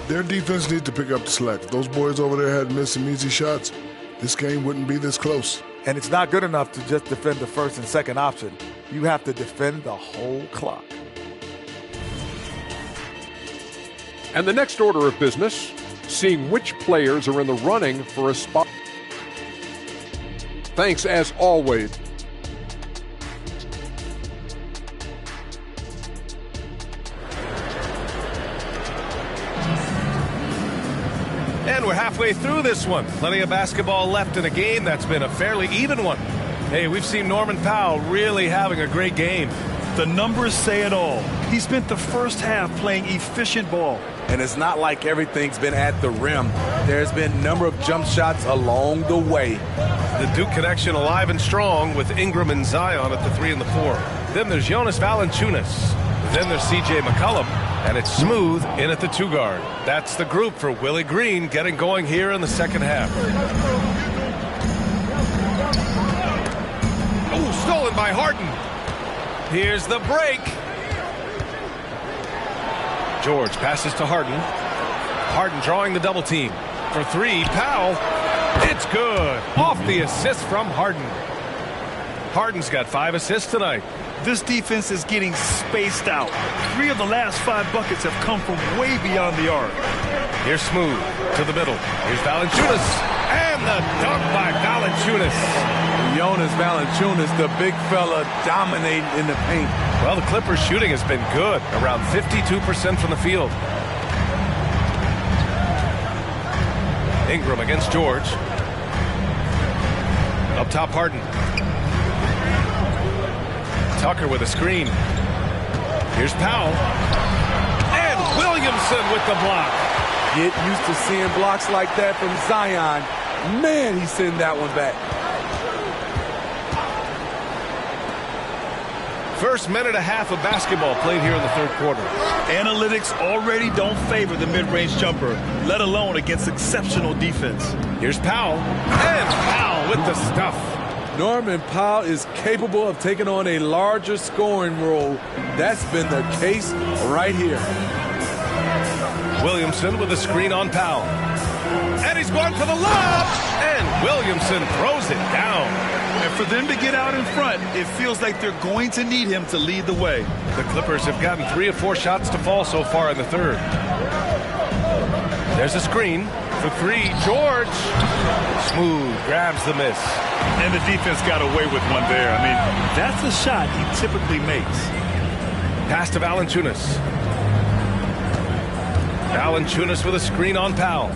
Their defense needs to pick up the slack. If those boys over there had missed some easy shots, this game wouldn't be this close. And it's not good enough to just defend the first and second option. You have to defend the whole clock. And the next order of business, seeing which players are in the running for a spot. Thanks as always. And we're halfway through this one. Plenty of basketball left in a game that's been a fairly even one. Hey, we've seen Norman Powell really having a great game. The numbers say it all. He spent the first half playing efficient ball. And it's not like everything's been at the rim. There's been a number of jump shots along the way. The Duke connection alive and strong with Ingram and Zion at the 3 and the 4. Then there's Jonas Valanciunas. Then there's C.J. McCollum. And it's Smooth in at the 2 guard. That's the group for Willie Green getting going here in the second half. Oh, stolen by Harden. Here's the break. George passes to Harden. Harden drawing the double team. For 3, Powell. It's good. Off the assist from Harden. Harden's got 5 assists tonight. This defense is getting spaced out. 3 of the last 5 buckets have come from way beyond the arc. Here's Smooth to the middle. Here's Valanciunas. And the dunk by Valanciunas. Jonas Valanciunas, the big fella, dominating in the paint. Well, the Clippers' shooting has been good, around 52% from the field. Ingram against George. Up top, Harden. Tucker with a screen. Here's Powell. And Williamson with the block. Get used to seeing blocks like that from Zion. Man, he's sending that one back. First minute and a half of basketball played here in the third quarter. Analytics already don't favor the mid-range jumper, let alone against exceptional defense. Here's Powell. And Powell with the stuff. Norman Powell is capable of taking on a larger scoring role. That's been the case right here. Williamson with a screen on Powell. And he's going for the lob. And Williamson throws it down. And for them to get out in front, it feels like they're going to need him to lead the way. The Clippers have gotten 3 of 4 shots to fall so far in the third. There's a screen for 3. George. Smooth grabs the miss. And the defense got away with one there. I mean, that's a shot he typically makes. Pass to Valanciunas. Valanciunas with a screen on Powell.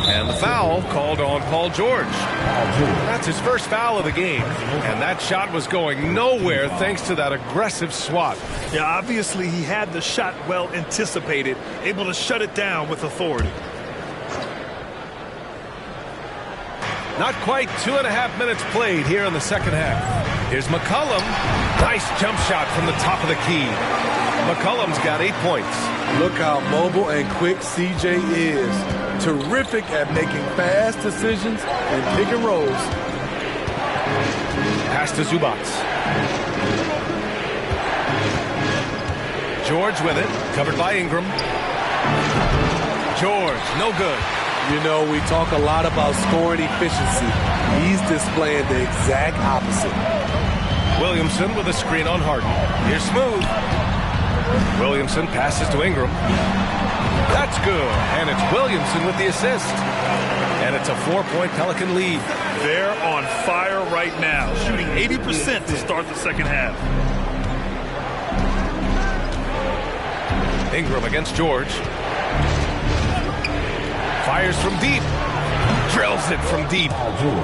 And the foul called on Paul George. That's his first foul of the game. And that shot was going nowhere thanks to that aggressive swat. Yeah, obviously he had the shot well anticipated, able to shut it down with authority. Not quite 2.5 minutes played here in the second half. Here's McCollum. Nice jump shot from the top of the key. McCollum's got 8 points. Look how mobile and quick CJ is. Terrific at making fast decisions and pick and rolls. Pass to Zubac. George with it, covered by Ingram. George, no good. You know, we talk a lot about scoring efficiency. He's displaying the exact opposite. Williamson with a screen on Harden. Here's Smooth. Williamson passes to Ingram. That's good. And it's Williamson with the assist. And it's a 4-point Pelican lead. They're on fire right now, shooting 80% to start the second half. Ingram against George. Fires from deep. Drills it from deep.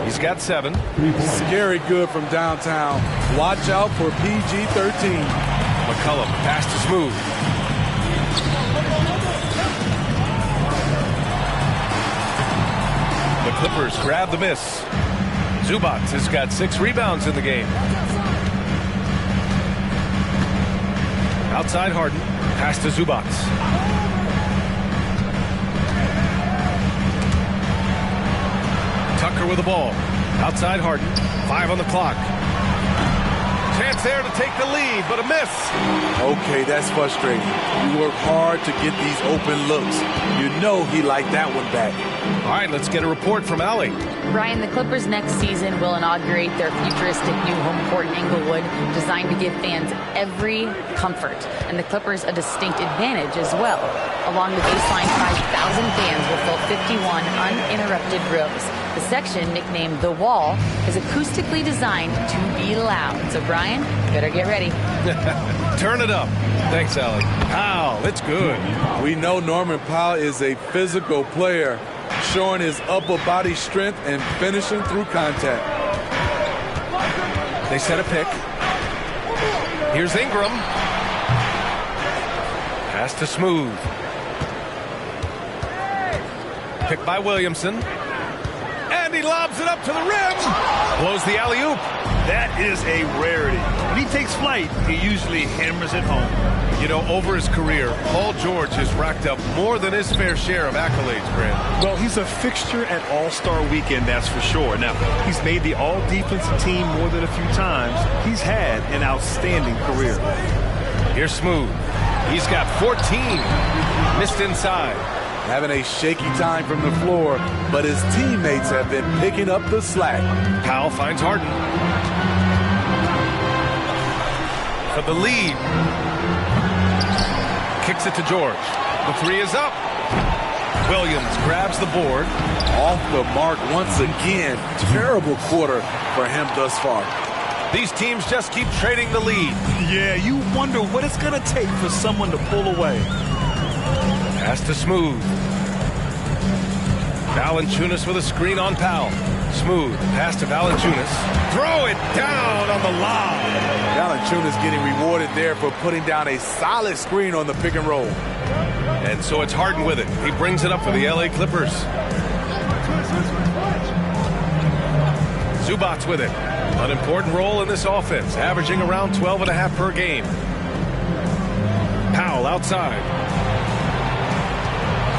He's got 7. Scary good from downtown. Watch out for PG-13. McCollum pass to Smooth. The Clippers grab the miss. Zubac has got 6 rebounds in the game. Outside Harden. Pass to Zubac. Tucker with the ball. Outside Harden. 5 on the clock. Chance there to take the lead, but a miss. Okay, that's frustrating. You work hard to get these open looks. You know he liked that one back. All right, let's get a report from Allie. Brian, the Clippers next season will inaugurate their futuristic new home court in Inglewood, designed to give fans every comfort, and the Clippers a distinct advantage as well. Along the baseline, 5,000 fans will fill 51 uninterrupted rows. The section, nicknamed The Wall, is acoustically designed to be loud. So, Brian, better get ready. Turn it up. Thanks, Allie. Powell, it's good. We know Norman Powell is a physical player, showing his upper body strength and finishing through contact. They set a pick. Here's Ingram. Pass to Smooth. Picked by Williamson. And he lobs it up to the rim. Blows the alley-oop. That is a rarity. When he takes flight, he usually hammers it home. You know, over his career, Paul George has racked up more than his fair share of accolades, Grant. Well, he's a fixture at All-Star Weekend, that's for sure. Now, he's made the all-defensive team more than a few times. He's had an outstanding career. Here's Smooth. He's got 14. Missed inside. Having a shaky time from the floor, but his teammates have been picking up the slack. Powell finds Harden. For the lead. Kicks it to George. The 3 is up. Williams grabs the board. Off the mark once again. Terrible quarter for him thus far. These teams just keep trading the lead. Yeah, you wonder what it's going to take for someone to pull away. Pass to Smooth. Valanciunas with a screen on Powell. Smooth. Pass to Valanciunas. Throw it down on the lob. Valanciunas getting rewarded there for putting down a solid screen on the pick and roll. And so it's Harden with it. He brings it up for the LA Clippers. Zubac with it. An important role in this offense, averaging around 12.5 per game. Powell outside.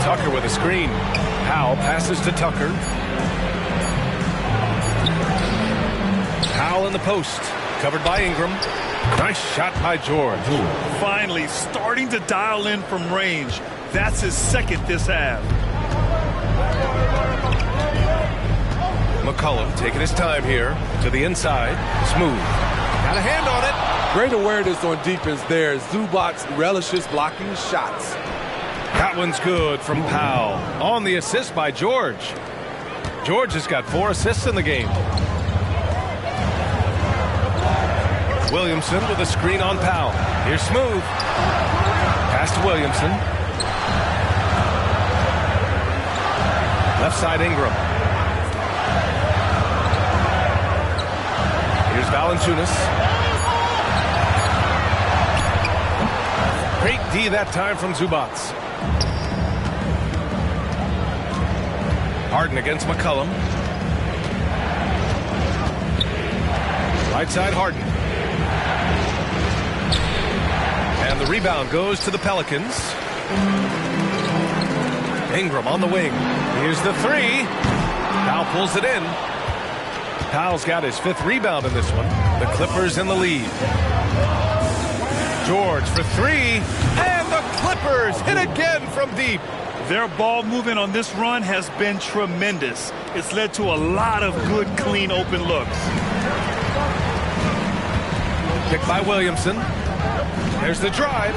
Tucker with a screen. Powell passes to Tucker. Powell in the post. Covered by Ingram. Nice shot by George. Finally starting to dial in from range. That's his second this half. McCollum taking his time here to the inside. Smooth. Got a hand on it. Great awareness on defense there. Zubac relishes blocking shots. That one's good from Powell. On the assist by George. George has got 4 assists in the game. Williamson with a screen on Powell. Here's Smooth. Pass to Williamson. Left side Ingram. Here's Valanciunas. Great D that time from Zubac. Harden against McCollum. Right side, Harden. And the rebound goes to the Pelicans. Ingram on the wing. Here's the three. Powell pulls it in. Powell's got his 5th rebound in this one. The Clippers in the lead. George for three. And the Clippers hit again from deep. Their ball movement on this run has been tremendous. It's led to a lot of good, clean, open looks. Picked by Williamson. There's the drive.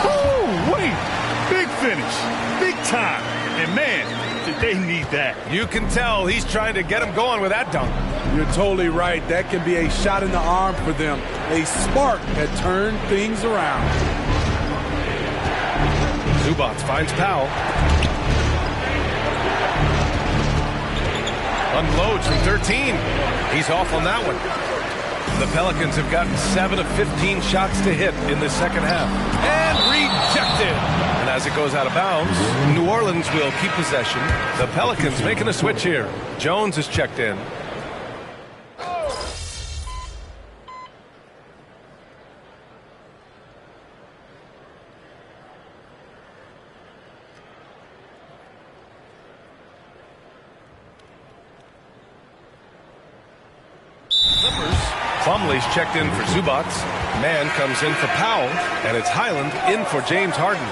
Oh, wait. Big finish. Big time. And, man, did they need that. You can tell he's trying to get him going with that dunk. You're totally right. That can be a shot in the arm for them. A spark that turned things around. Zubac finds Powell. Unloads from 13. He's off on that one. The Pelicans have gotten 7 of 15 shots to hit in the second half. And rejected. And as it goes out of bounds, New Orleans will keep possession. The Pelicans making a switch here. Jones is checked in. Plumlee's checked in for Zubac. Man comes in for Powell, and it's Highland in for James Harden.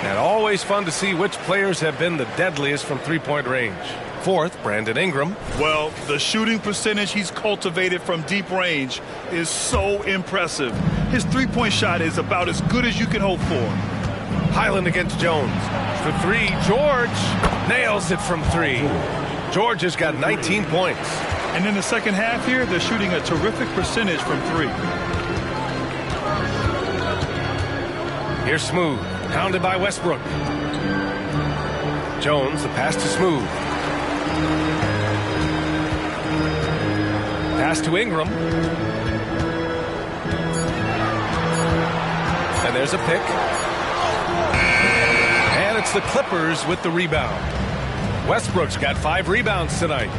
And always fun to see which players have been the deadliest from three-point range. 4th, Brandon Ingram. Well, the shooting percentage he's cultivated from deep range is so impressive. His three-point shot is about as good as you can hope for. Highland against Jones. For three, George nails it from 3. George has got 19 points. And in the second half here, they're shooting a terrific percentage from 3. Here's Smooth, pounded by Westbrook. Jones, the pass to Smooth. Pass to Ingram. And there's a pick. And it's the Clippers with the rebound. Westbrook's got 5 rebounds tonight.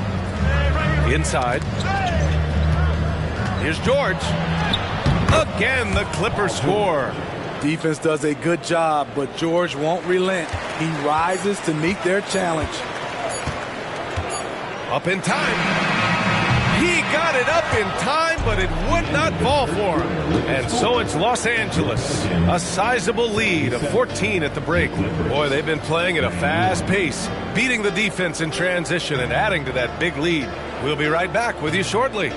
Inside. Here's George. Again, the Clippers score. Defense does a good job, but George won't relent. He rises to meet their challenge. Up in time. He got it up in time, but it would not fall for him. And so it's Los Angeles. A sizable lead of 14 at the break. Boy, they've been playing at a fast pace, beating the defense in transition and adding to that big lead. We'll be right back with you shortly.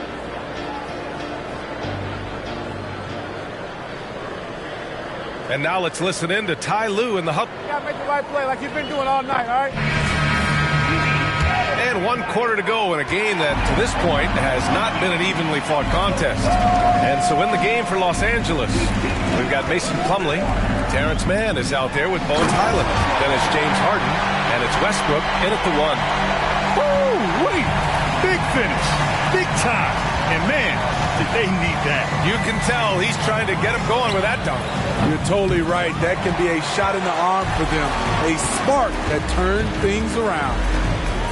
And now let's listen in to Ty Lue in the huddle. You gotta make the right play like you've been doing all night, all right? And 1 quarter to go in a game that, to this point, has not been an evenly fought contest. And so in the game for Los Angeles, we've got Mason Plumlee. Terrence Mann is out there with Bones Highland. Then it's James Harden, and it's Westbrook in at the 1. Woo, wait. Big finish. Big time. And, man, did they need that. You can tell he's trying to get him going with that dunk. You're totally right. That can be a shot in the arm for them. A spark that turned things around.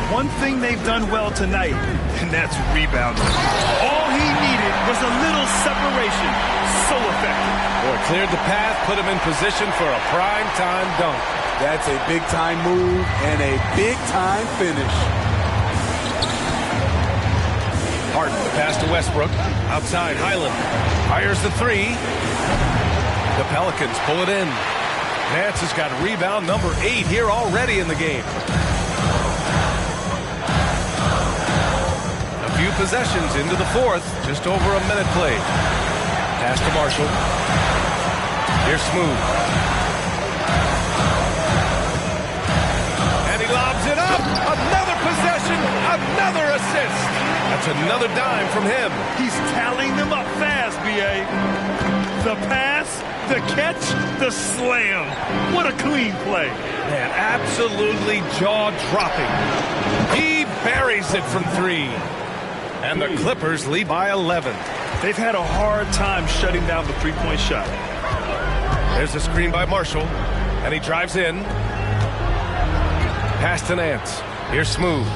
One thing they've done well tonight, and that's rebounding. All he needed was a little separation. So effective. Boy, cleared the path, put him in position for a prime-time dunk. That's a big-time move and a big-time finish. Harden, the pass to Westbrook. Outside, Highland fires the 3. The Pelicans pull it in. Nance has got rebound number 8 here already in the game. A few possessions into the 4th. Just over a minute played. Pass to Marshall. Here's Smooth. And he lobs it up. Another possession. Another assist. That's another dime from him. He's tallying them up fast, B.A. The pass, the catch, the slam. What a clean play. Man, absolutely jaw-dropping. He buries it from 3. And the Clippers lead by 11. They've had a hard time shutting down the three-point shot. There's a screen by Marshall. And he drives in. Pass to Nance. Here's Smooth.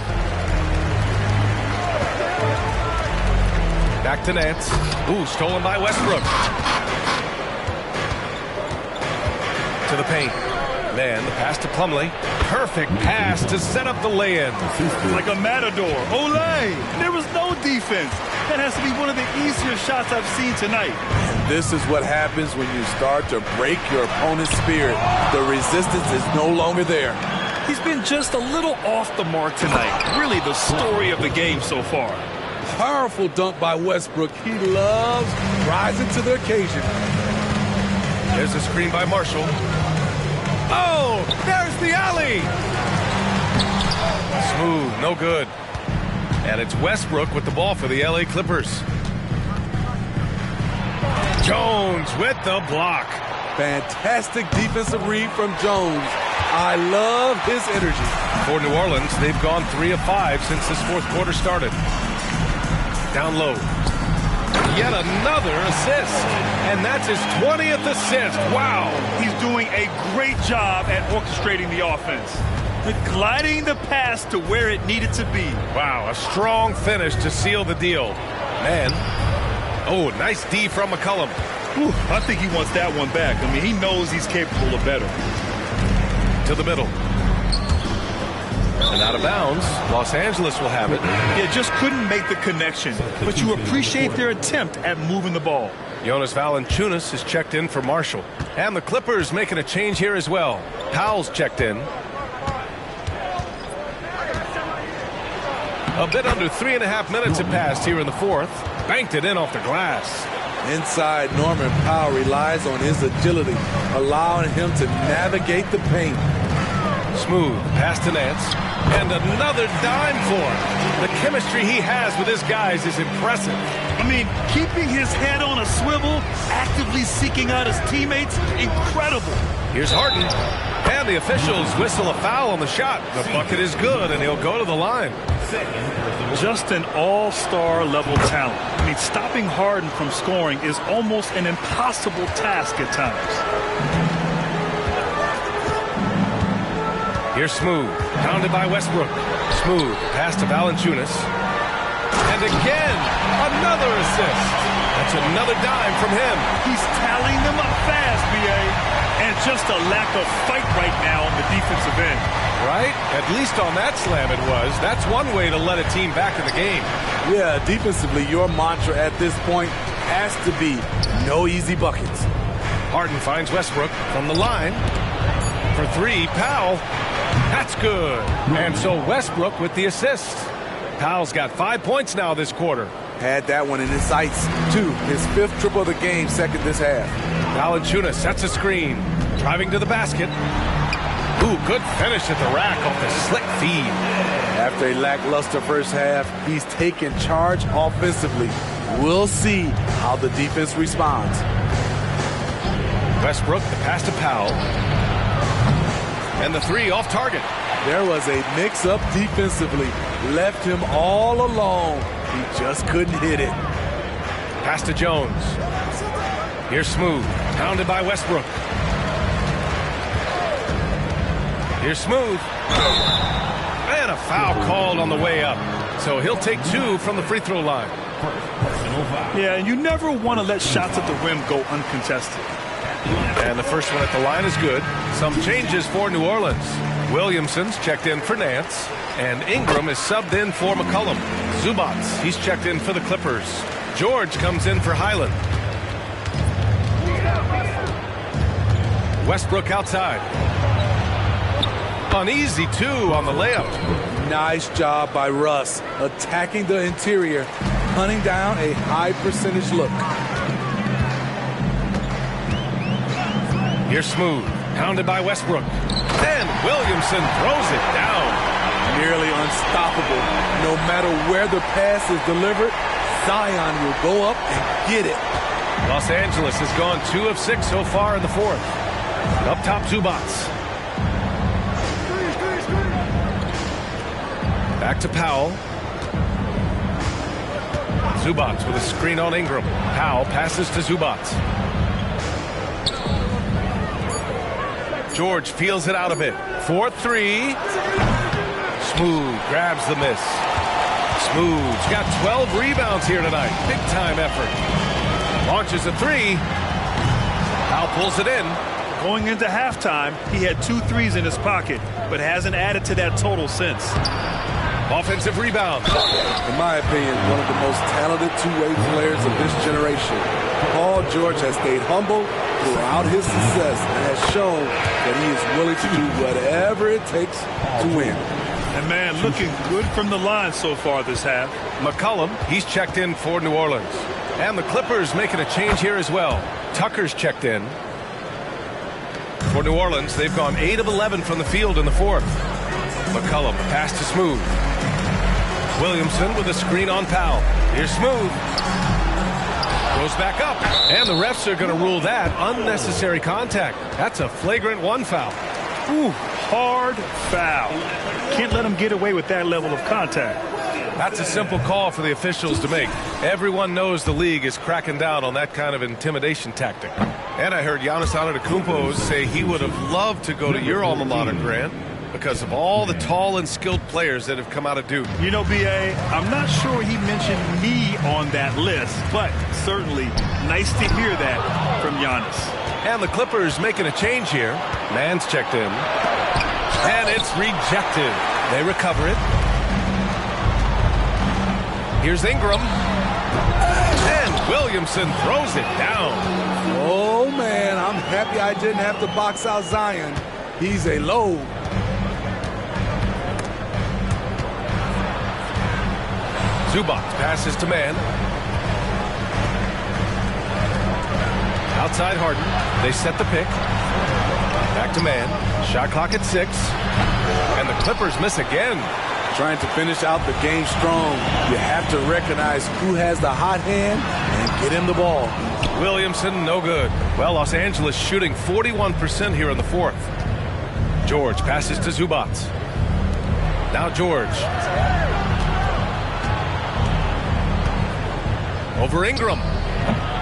Back to Nance. Ooh, stolen by Westbrook. To the paint. Man, the pass to Plumlee. Perfect pass to set up the lay-in. Like a matador. Olay! There was no defense. That has to be one of the easier shots I've seen tonight. And this is what happens when you start to break your opponent's spirit. The resistance is no longer there. He's been just a little off the mark tonight. Really the story of the game so far. Powerful dunk by Westbrook. He loves rising to the occasion. There's a screen by Marshall. Oh, there's the alley. Smooth, no good. And it's Westbrook with the ball for the LA Clippers. Jones with the block. Fantastic defensive read from Jones. I love his energy. For New Orleans, they've gone 3 of 5 since this fourth quarter started. Down low. Yet another assist. And that's his 20th assist. Wow. He's doing a great job at orchestrating the offense. With gliding the pass to where it needed to be. Wow, a strong finish to seal the deal. Man. Oh, nice D from McCollum. Whew, I think he wants that one back. I mean, he knows he's capable of better. To the middle. And out of bounds. Los Angeles will have it. Yeah, just couldn't make the connection. But you appreciate their attempt at moving the ball. Jonas Valanciunas is checked in for Marshall. And the Clippers making a change here as well. Powell's checked in. A bit under 3.5 minutes have passed here in the fourth. Banked it in off the glass. Inside, Norman Powell relies on his agility, allowing him to navigate the paint. Smooth pass to Nance. And another dime for him. The chemistry he has with his guys is impressive. I mean, keeping his head on a swivel, actively seeking out his teammates, incredible. Here's Harden. And the officials whistle a foul on the shot. The bucket is good, and he'll go to the line. Just an all-star level talent. I mean, stopping Harden from scoring is almost an impossible task at times. Here's Smooth. Pounded by Westbrook. Smooth. Pass to Valanciunas. And again, another assist. That's another dime from him. He's tallying them up fast, B.A. And just a lack of fight right now on the defensive end. Right? At least on that slam it was. That's one way to let a team back in the game. Yeah, defensively, your mantra at this point has to be no easy buckets. Harden finds Westbrook from the line. For 3, Powell. That's good. And so Westbrook with the assist. Powell's got 5 points now this quarter. Had that one in his sights, too. His 5th triple of the game, second this half. Valanciunas sets a screen. Driving to the basket. Ooh, good finish at the rack off the slick feed. After a lackluster first half, he's taken charge offensively. We'll see how the defense responds. Westbrook, the pass to Powell. And the 3 off target. There was a mix-up defensively. Left him all alone. He just couldn't hit it. Pass to Jones. Here's Smooth. Pounded by Westbrook. Here's Smooth. And a foul called on the way up. So he'll take 2 from the free throw line. Yeah, and you never want to let shots at the rim go uncontested. And the first one at the line is good. Some changes for New Orleans. Williamson's checked in for Nance. And Ingram is subbed in for McCollum. Zubats, he's checked in for the Clippers. George comes in for Highland. Westbrook outside. An easy 2 on the layup. Nice job by Russ. Attacking the interior. Hunting down a high percentage look. Here's Smooth. Pounded by Westbrook. And Williamson throws it down. Nearly unstoppable. No matter where the pass is delivered, Zion will go up and get it. Los Angeles has gone 2 of 6 so far in the fourth. Up top, Zubats. Back to Powell. Zubats with a screen on Ingram. Powell passes to Zubats. George feels it out a bit. 4-3. Smooth grabs the miss. Smooth's got 12 rebounds here tonight. Big time effort. Launches a three. Now pulls it in. Going into halftime, he had 2 threes in his pocket, but hasn't added to that total since. Offensive rebound. In my opinion, one of the most talented two-way players of this generation. Paul George has stayed humble throughout his success and has shown that he is willing to do whatever it takes to win. And man, looking good from the line so far this half. McCollum, he's checked in for New Orleans. And the Clippers making a change here as well. Tucker's checked in. For New Orleans, they've gone 8 of 11 from the field in the fourth. McCollum, pass to Smooth. Williamson with a screen on Powell. Here's Smooth. Goes back up. And the refs are going to rule that unnecessary contact. That's a flagrant 1 foul. Ooh, hard foul. Can't let him get away with that level of contact. That's a simple call for the officials to make. Everyone knows the league is cracking down on that kind of intimidation tactic. And I heard Giannis Antetokounmpo say he would have loved to go to your alma mater, Grant, because of all the tall and skilled players that have come out of Duke. You know, B.A., I'm not sure he mentioned me on that list, but certainly nice to hear that from Giannis. And the Clippers making a change here. Mann's checked in. And it's rejected. They recover it. Here's Ingram. And Williamson throws it down. Oh, man, I'm happy I didn't have to box out Zion. He's a load. Zubac passes to Mann. Outside Harden. They set the pick. Back to Mann. Shot clock at 6. And the Clippers miss again. Trying to finish out the game strong, you have to recognize who has the hot hand and get him the ball. Williamson, no good. Well, Los Angeles shooting 41% here in the fourth. George passes to Zubac. Now George. Over Ingram.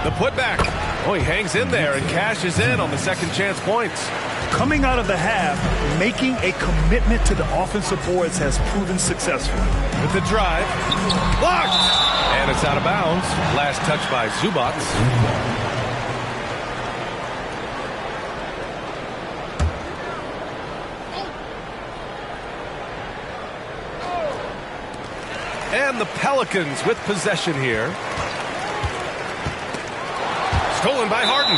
The putback. Oh, he hangs in there and cashes in on the second chance points. Coming out of the half, making a commitment to the offensive boards has proven successful. With the drive. Blocked! And it's out of bounds. Last touch by Zubac. And the Pelicans with possession here. Stolen by Harden.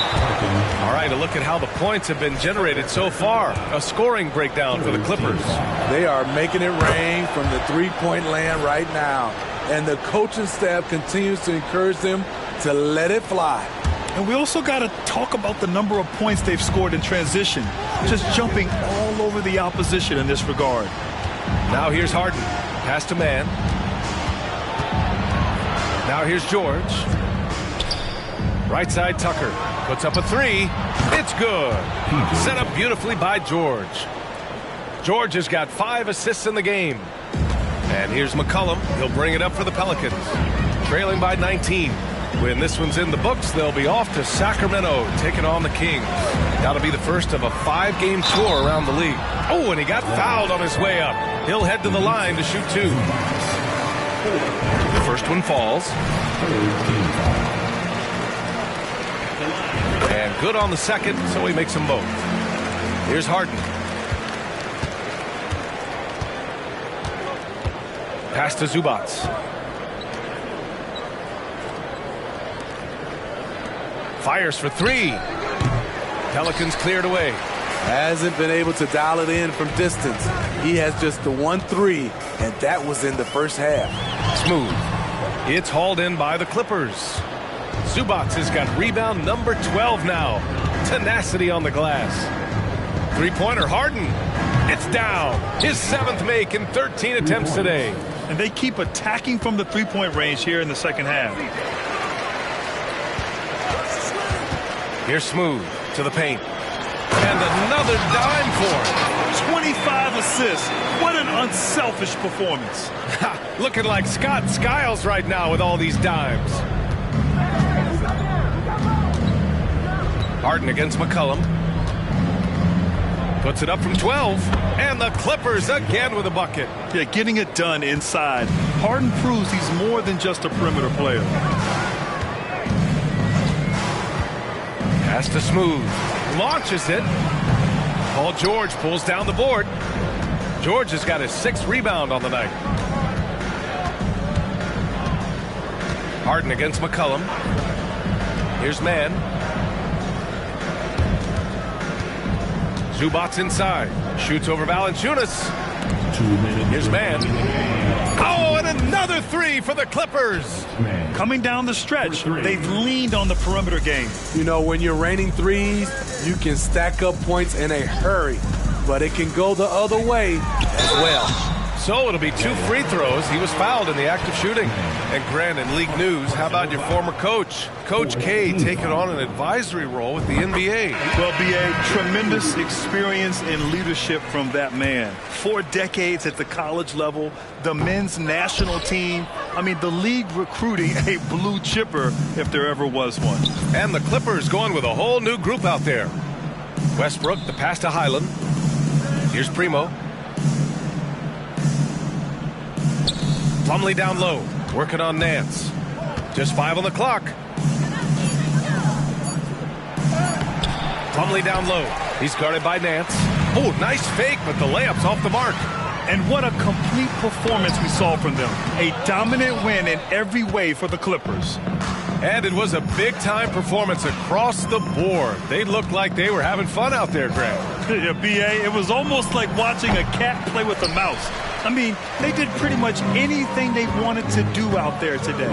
All right, a look at how the points have been generated so far. A scoring breakdown for the Clippers. They are making it rain from the three-point land right now. And the coaching staff continues to encourage them to let it fly. And we also got to talk about the number of points they've scored in transition. Just jumping all over the opposition in this regard. Now here's Harden. Pass to Mann. Now here's George. Right side Tucker. Puts up a three. It's good. Set up beautifully by George. George has got 5 assists in the game. And here's McCollum. He'll bring it up for the Pelicans. Trailing by 19. When this one's in the books, they'll be off to Sacramento, taking on the Kings. That'll be the first of a 5-game tour around the league. Oh, and he got fouled on his way up. He'll head to the line to shoot 2. The first one falls. And good on the second, so he makes them both. Here's Harden. Pass to Zubac. Fires for 3. Pelicans cleared away. Hasn't been able to dial it in from distance. He has just the 1 3, and that was in the first half. Smooth. It's hauled in by the Clippers. Zubac has got rebound number 12 now. Tenacity on the glass. 3-pointer Harden. It's down. His 7th make in 13 attempts today. And they keep attacking from the 3-point range here in the second half. Here's Smooth to the paint. And another dime for him. 25 assists. What an unselfish performance. Looking like Scott Skiles right now with all these dimes. Harden against McCollum. Puts it up from 12. And the Clippers again with a bucket. Yeah, getting it done inside. Harden proves he's more than just a perimeter player. Pass to Smooth. Launches it. Paul George pulls down the board. George has got his 6th rebound on the night. Harden against McCollum. Here's Mann. Zubac's inside. Shoots over Valanciunas. Here's Mann. Oh, and another 3 for the Clippers. Coming down the stretch, they've leaned on the perimeter game. You know, when you're raining threes, you can stack up points in a hurry, but it can go the other way as well. So it'll be 2 free throws. He was fouled in the act of shooting. And Grant, in league news, how about your former coach? Coach K taking on an advisory role with the NBA. Well, B.A., tremendous experience and leadership from that man. 4 decades at the college level, the men's national team. I mean, the league recruiting a blue chipper if there ever was one. And the Clippers going with a whole new group out there. Westbrook, the pass to Highland. Here's Primo. Plumlee down low, working on Nance. Just 5 on the clock. Plumlee down low. He's guarded by Nance. Oh, nice fake, but the layup's off the mark. And what a complete performance we saw from them. A dominant win in every way for the Clippers. And it was a big-time performance across the board. They looked like they were having fun out there, Grant. Yeah, B.A., it was almost like watching a cat play with a mouse. I mean, they did pretty much anything they wanted to do out there today.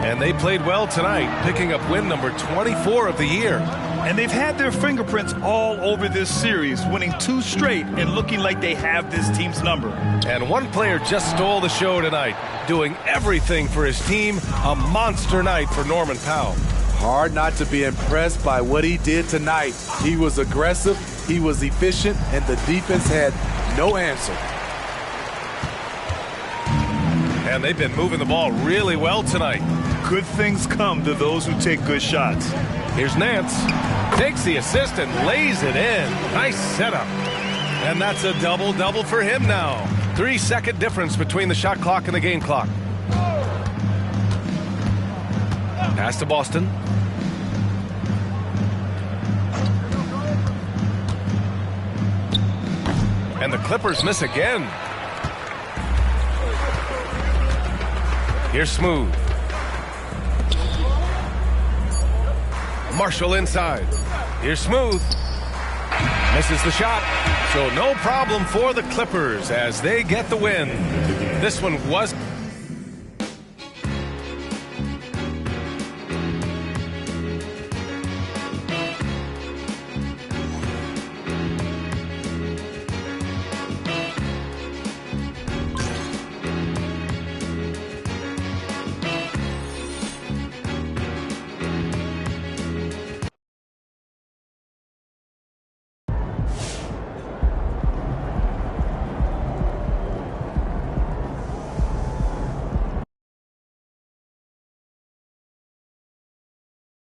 And they played well tonight, picking up win number 24 of the year. And they've had their fingerprints all over this series, winning 2 straight and looking like they have this team's number. And one player just stole the show tonight, doing everything for his team. A monster night for Norman Powell. Hard not to be impressed by what he did tonight. He was aggressive, he was efficient, and the defense had no answer. And they've been moving the ball really well tonight. Good things come to those who take good shots. Here's Nance. Takes the assist and lays it in. Nice setup. And that's a double-double for him now. 3-second difference between the shot clock and the game clock. Pass to Boston. And the Clippers miss again. Here's Smooth. Marshall inside. Here's Smooth. Misses the shot. So no problem for the Clippers as they get the win. This one was